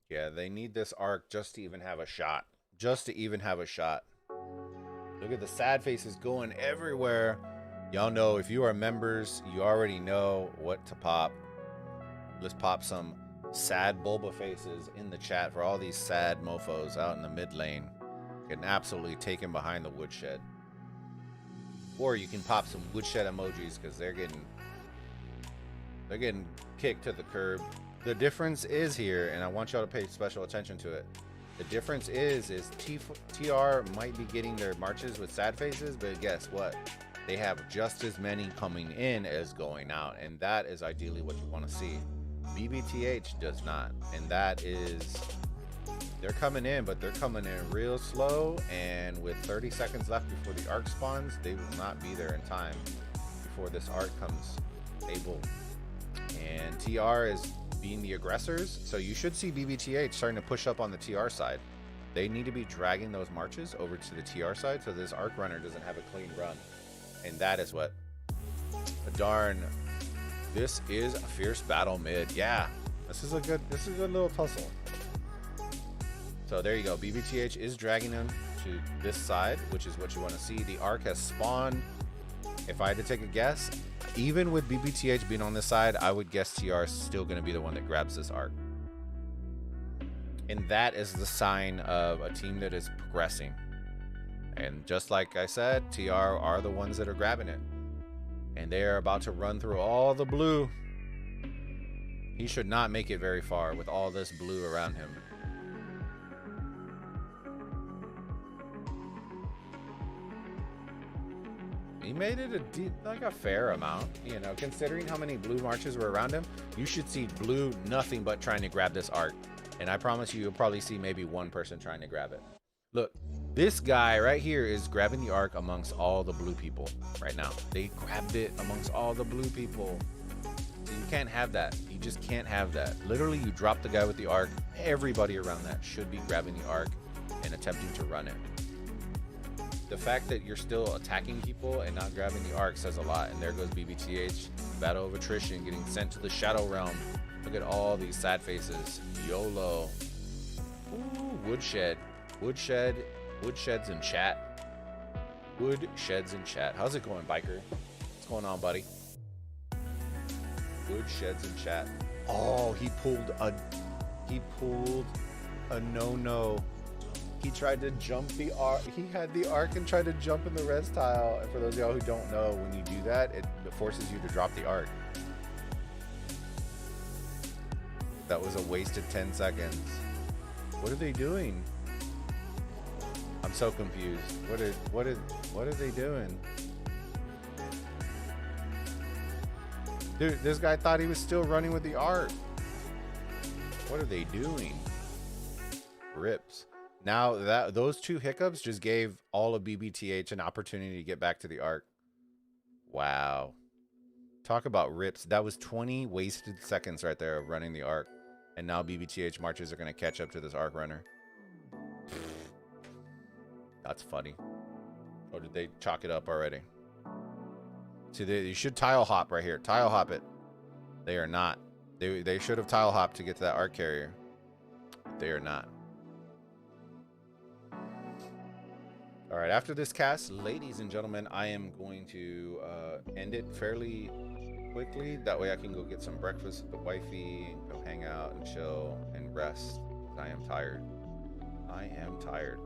Yeah, they need this arc just to even have a shot. Just to even have a shot. Look at the sad faces going everywhere. Y'all know, if you are members, you already know what to pop. Let's pop some sad Bulba faces in the chat for all these sad mofos out in the mid lane. Getting absolutely taken behind the woodshed. Or you can pop some woodshed emojis because they're getting kicked to the curb. The difference is here, and I want y'all to pay special attention to it. The difference is TR might be getting their marches with sad faces, but guess what? They have just as many coming in as going out, and that is ideally what you want to see. BBTH does not, and that is, they're coming in, but they're coming in real slow, and with 30 seconds left before the arc spawns, they will not be there in time before this arc comes able. And TR is being the aggressors, so you should see BBTH starting to push up on the TR side. They need to be dragging those marches over to the TR side so this arc runner doesn't have a clean run, and that is what darn. This is a fierce battle mid. Yeah, this is a good little tussle. So there you go. BBTH is dragging them to this side, which is what you want to see. The arc has spawned. If I had to take a guess, even with BBTH being on this side, I would guess TR is still going to be the one that grabs this arc. And that is the sign of a team that is progressing. And just like I said, TR are the ones that are grabbing it. And they are about to run through all the blue. He should not make it very far with all this blue around him. He made it a fair amount, you know, considering how many blue marches were around him. You should see blue nothing but trying to grab this arc. And I promise you, you'll probably see maybe one person trying to grab it. Look, this guy right here is grabbing the arc amongst all the blue people right now. They grabbed it amongst all the blue people. So you can't have that. You just can't have that. Literally, you drop the guy with the arc. Everybody around that should be grabbing the arc and attempting to run it. The fact that you're still attacking people and not grabbing the arc says a lot. And there goes BBTH, battle of attrition, getting sent to the Shadow Realm. Look at all these sad faces. YOLO. Ooh, woodshed. Woodsheds in chat. Woodsheds in chat. How's it going, biker? What's going on, buddy? Woodsheds in chat. Oh, he pulled a no-no. He tried to jump the arc. He had the arc and tried to jump in the res tile. And for those of y'all who don't know, when you do that, it forces you to drop the arc. That was a wasted 10 seconds. What are they doing? I'm so confused. What are they doing? Dude, this guy thought he was still running with the arc. What are they doing? Rips. Now that those two hiccups just gave all of BBTH an opportunity to get back to the arc. Wow. Talk about rips. That was 20 wasted seconds right there of running the arc. And now BBTH marches are going to catch up to this arc runner. That's funny. Or did they chalk it up already? See, you should tile hop right here. Tile hop it. They are not. They should have tile hopped to get to that arc carrier. They are not. All right, after this cast, ladies and gentlemen, I am going to end it fairly quickly. That way I can go get some breakfast with the wifey, go hang out and chill and rest. I am tired. I am tired.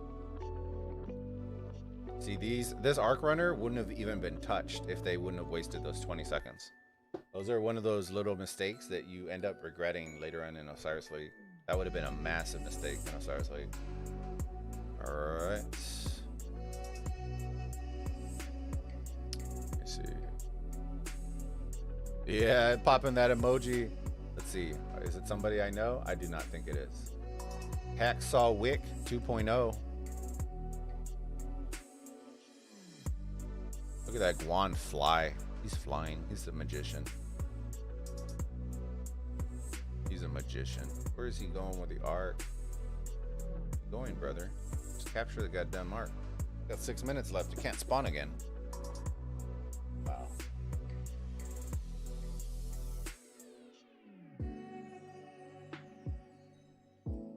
See, this arc runner wouldn't have even been touched if they wouldn't have wasted those 20 seconds. Those are one of those little mistakes that you end up regretting later on in Osiris League. That would have been a massive mistake in Osiris League. All right. Let's see. Yeah, popping that emoji. Let's see. Is it somebody I know? I do not think it is. Hacksaw Wick 2.0. Look at that Guan fly. He's flying. He's a magician. He's a magician. Where is he going with the arc? Going, brother. Just capture the goddamn arc. Got 6 minutes left. You can't spawn again. Wow.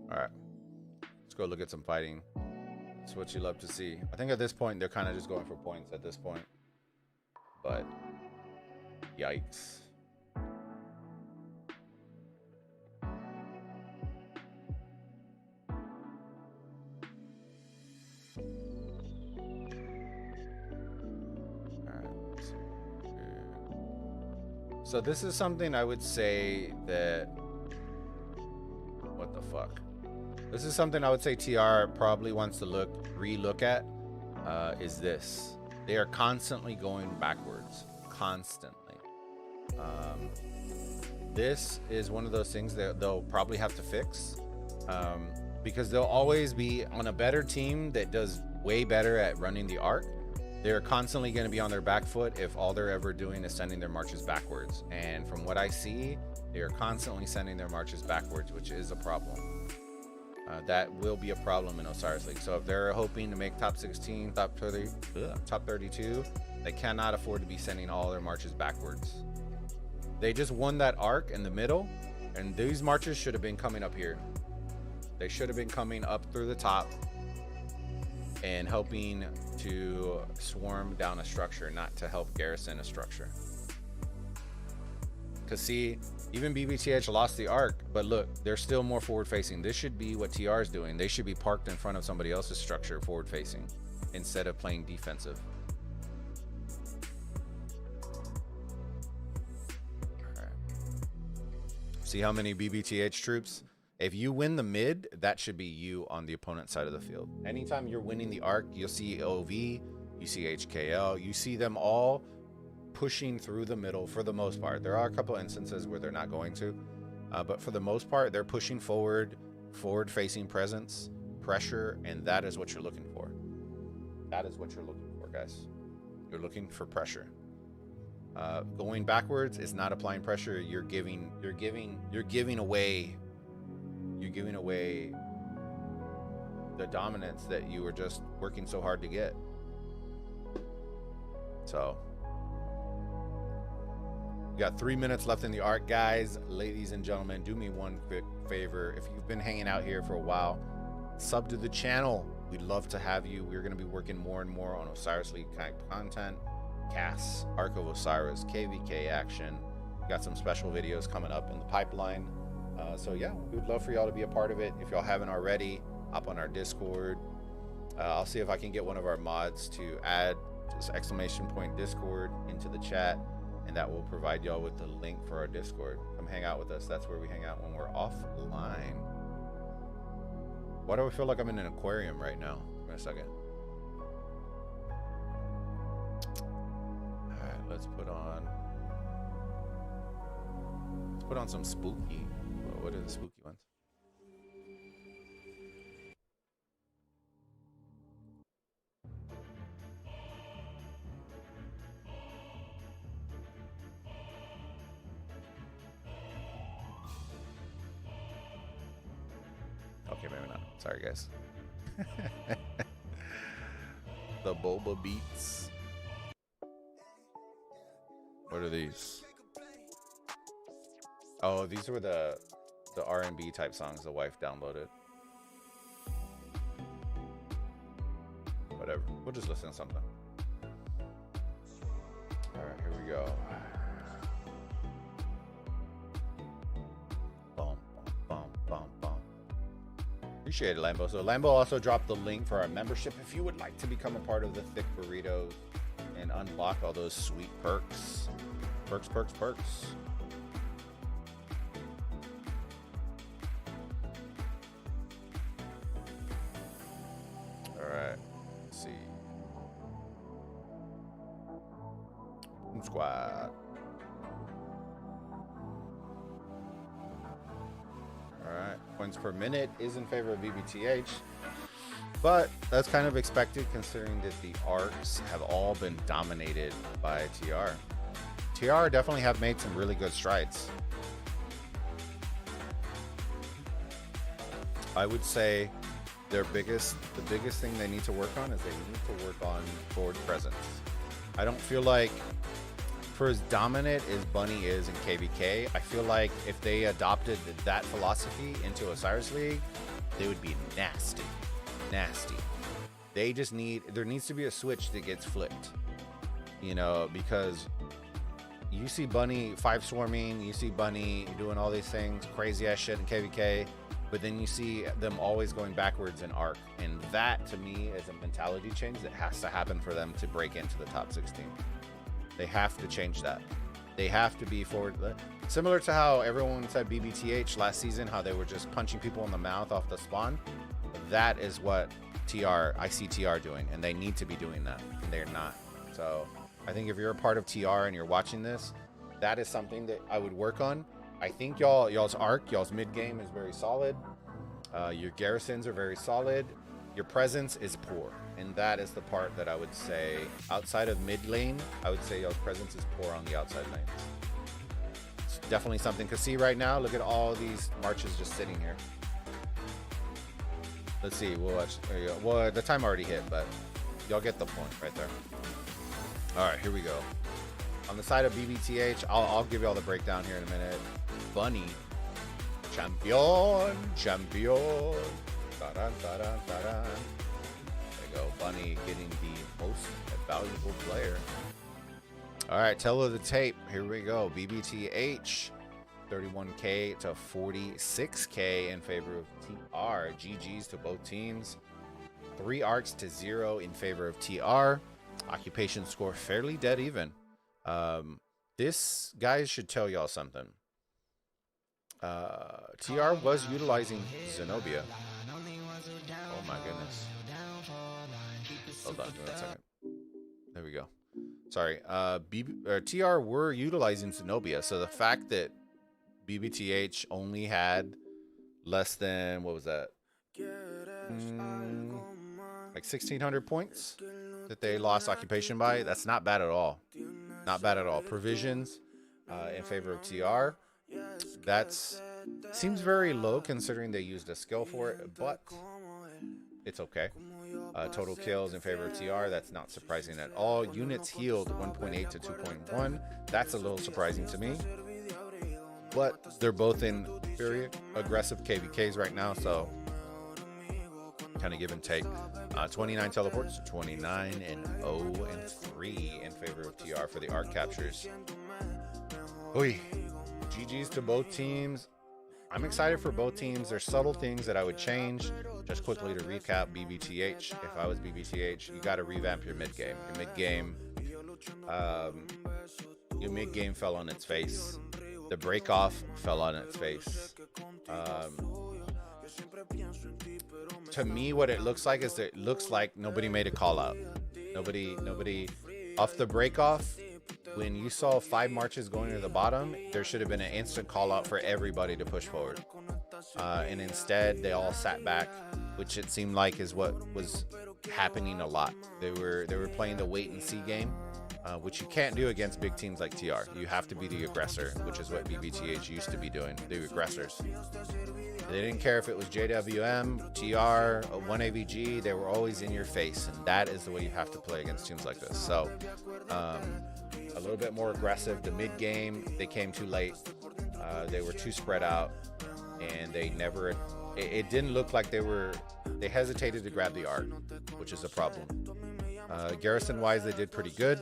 Alright. Let's go look at some fighting. That's what you love to see. I think at this point, they're kind of just going for points at this point. But, yikes. So this is something I would say that, what the fuck? This is something I would say TR probably wants to re-look at, is this. They are constantly going backwards, constantly. This is one of those things that they'll probably have to fix, because they'll always be on a better team that does way better at running the arc. They're constantly going to be on their back foot if all they're ever doing is sending their marches backwards. And from what I see, they are constantly sending their marches backwards, which is a problem. That will be a problem in Osiris League. So if they're hoping to make top 16, top 30, top 32, they cannot afford to be sending all their marches backwards. They just won that arc in the middle, and these marches should have been coming up here. They should have been coming up through the top and helping to swarm down a structure, not to help garrison a structure. Because see, even BBTH lost the arc, but look, they're still more forward facing. This should be what TR is doing. They should be parked in front of somebody else's structure forward facing instead of playing defensive. All right. See how many BBTH troops? If you win the mid, that should be you on the opponent's side of the field. Anytime you're winning the arc, you'll see OV, you see HKL, you see them all pushing through the middle for the most part. There are a couple instances where they're not going to, but for the most part, they're pushing forward, forward-facing presence, pressure, and that is what you're looking for. That is what you're looking for, guys. You're looking for pressure. Going backwards is not applying pressure. You're giving away the dominance that you were just working so hard to get. So we got 3 minutes left in the arc, guys. Ladies and gentlemen, do me one quick favor. If you've been hanging out here for a while, sub to the channel. We'd love to have you. We're going to be working more and more on Osiris League content, casts, Arc of Osiris, KVK action. We got some special videos coming up in the pipeline. So yeah, we'd love for y'all to be a part of it. If y'all haven't already, hop on our Discord, I'll see if I can get one of our mods to add just ! Discord into the chat, and that will provide y'all with the link for our Discord. Come hang out with us. That's where we hang out when we're offline. Why do I feel like I'm in an aquarium right now? Give me a second. All right, let's put on some spooky. What are the spooky ones? Okay, maybe not. Sorry, guys. The Bulba beats. What are these? Oh, these were the R&B type songs the wife downloaded. Whatever. We'll just listen to something. All right, here we go. Boom, boom, boom, boom. Appreciate it, Lambo. So Lambo also dropped the link for our membership if you would like to become a part of the Thick Burritos and unlock all those sweet perks. Perks, perks, perks. All right. Let's see. Boom Squad. All right. Points per minute is in favor of BBTH. But that's kind of expected considering that the arcs have all been dominated by TR. TR definitely have made some really good strides. I would say the biggest thing they need to work on is they need to work on forward presence. I don't feel like, for as dominant as Bunny is in KVK, I feel like if they adopted that philosophy into Osiris League, they would be nasty. Nasty. They just there needs to be a switch that gets flipped, you know, because you see Bunny 5 swarming, you see Bunny doing all these things, crazy ass shit in KVK, but then you see them always going backwards in ARC, and that to me is a mentality change that has to happen for them to break into the top 16. They have to change that. They have to be forward. Similar to how everyone said BBTH last season, how they were just punching people in the mouth off the spawn. That is what I see TR doing, and they need to be doing that, and they're not. So I think if you're a part of TR and you're watching this, that is something that I would work on. I think y'all's arc, y'all's mid game is very solid. Your garrisons are very solid. Your presence is poor, and that is the part that I would say outside of mid lane, I would say y'all's presence is poor on the outside lanes. It's definitely something, because see right now, look at all these marches just sitting here. Let's see, we'll watch. There you go. Well, the time already hit, but y'all get the point right there. All right, here we go. On the side of BBTH, I'll give you all the breakdown here in a minute. Bunny, champion. Ta-da, ta-da, ta-da. There you go, Bunny getting the most valuable player. All right, tell of the tape. Here we go. BBTH. 31K to 46K in favor of TR. GG's to both teams. 3 arcs to 0 in favor of TR. Occupation score fairly dead even. This, guys, should tell y'all something. TR was utilizing Zenobia. Oh my goodness. Hold on, give me a second. There we go. Sorry. TR were utilizing Zenobia, so the fact that BBTH only had less than, what was that? Like 1,600 points that they lost occupation by. That's not bad at all. Not bad at all. Provisions in favor of TR. That's seems very low considering they used a skill for it, but it's okay. Total kills in favor of TR. That's not surprising at all. Units healed 1.8 to 2.1. That's a little surprising to me. But they're both in very aggressive KVKs right now, so kind of give and take. 29 teleports, 29 and 0 and 3 in favor of TR for the arc captures. Oy. GG's to both teams. I'm excited for both teams. There's subtle things that I would change. Just quickly to recap, BBTH. If I was BBTH, you got to revamp your mid game. Your mid game fell on its face. The break off fell on its face. To me, what it looks like is that it looks like nobody made a call out. Nobody off the break off. When you saw 5 marches going to the bottom, there should have been an instant call out for everybody to push forward. And instead, they all sat back, which it seemed like is what was happening a lot. They were playing the wait and see game, which you can't do against big teams like TR. You have to be the aggressor, which is what BBTH used to be doing, the aggressors. They didn't care if it was JWM, TR, 1AVG, they were always in your face, and that is the way you have to play against teams like this. So, a little bit more aggressive. The mid game, they came too late. They were too spread out, and they never. It didn't look like they hesitated to grab the arc, which is a problem. Garrison wise, they did pretty good.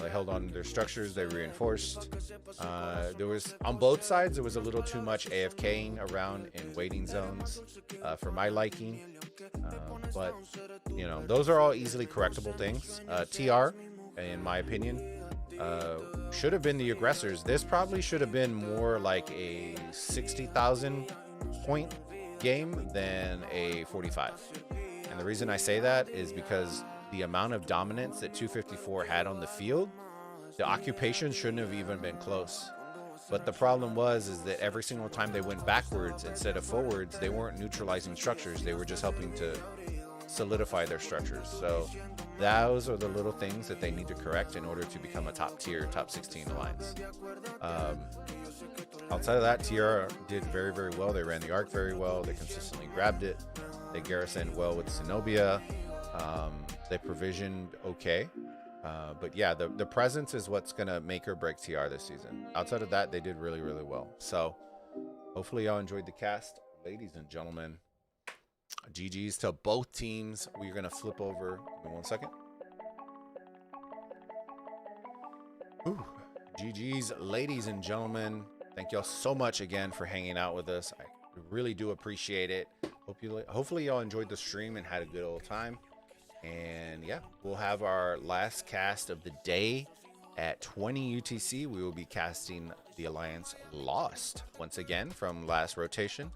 They held on to their structures. They reinforced. There was on both sides. There was a little too much AFKing around in waiting zones for my liking. But you know, those are all easily correctable things. TR, in my opinion, should have been the aggressors. This probably should have been more like a 60,000 point game than a 45. And the reason I say that is because the amount of dominance that 254 had on the field, the occupation shouldn't have even been close. But the problem is that every single time they went backwards instead of forwards, they weren't neutralizing structures. They were just helping to solidify their structures. So those are the little things that they need to correct in order to become a top tier, top 16 alliance. Outside of that, TR did very, very well. They ran the arc very well. They consistently grabbed it. They garrisoned well with Zenobia. They provisioned okay. But yeah, the presence is what's going to make or break TR this season. Outside of that, they did really, really well. So hopefully y'all enjoyed the cast. Ladies and gentlemen, GG's to both teams. We're going to flip over. Give me 1 second. Ooh, GG's, ladies and gentlemen. Thank y'all so much again for hanging out with us. I really do appreciate it. Hopefully y'all enjoyed the stream and had a good old time. And yeah, we'll have our last cast of the day at 20 UTC. We will be casting the Alliance Lost once again from last rotation.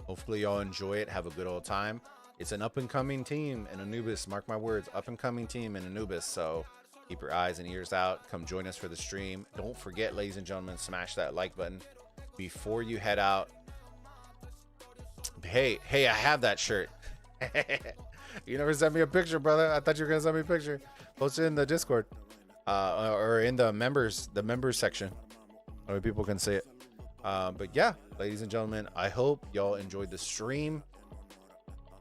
Hopefully y'all enjoy it. Have a good old time. It's an up-and-coming team in Anubis. Mark my words, up-and-coming team in Anubis. So keep your eyes and ears out. Come join us for the stream. Don't forget, ladies and gentlemen, smash that like button before you head out. Hey, I have that shirt. You never sent me a picture, brother. I thought you were gonna send me a picture. Post it in the Discord, or in the members section, where people can see it. But yeah, ladies and gentlemen, I hope y'all enjoyed the stream.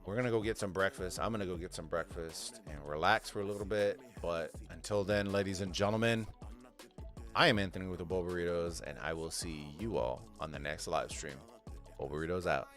We're gonna go get some breakfast. I'm gonna go get some breakfast and relax for a little bit. But until then, ladies and gentlemen, I am Anthony with the Bulbaritos, and I will see you all on the next live stream. Bulbaritos out.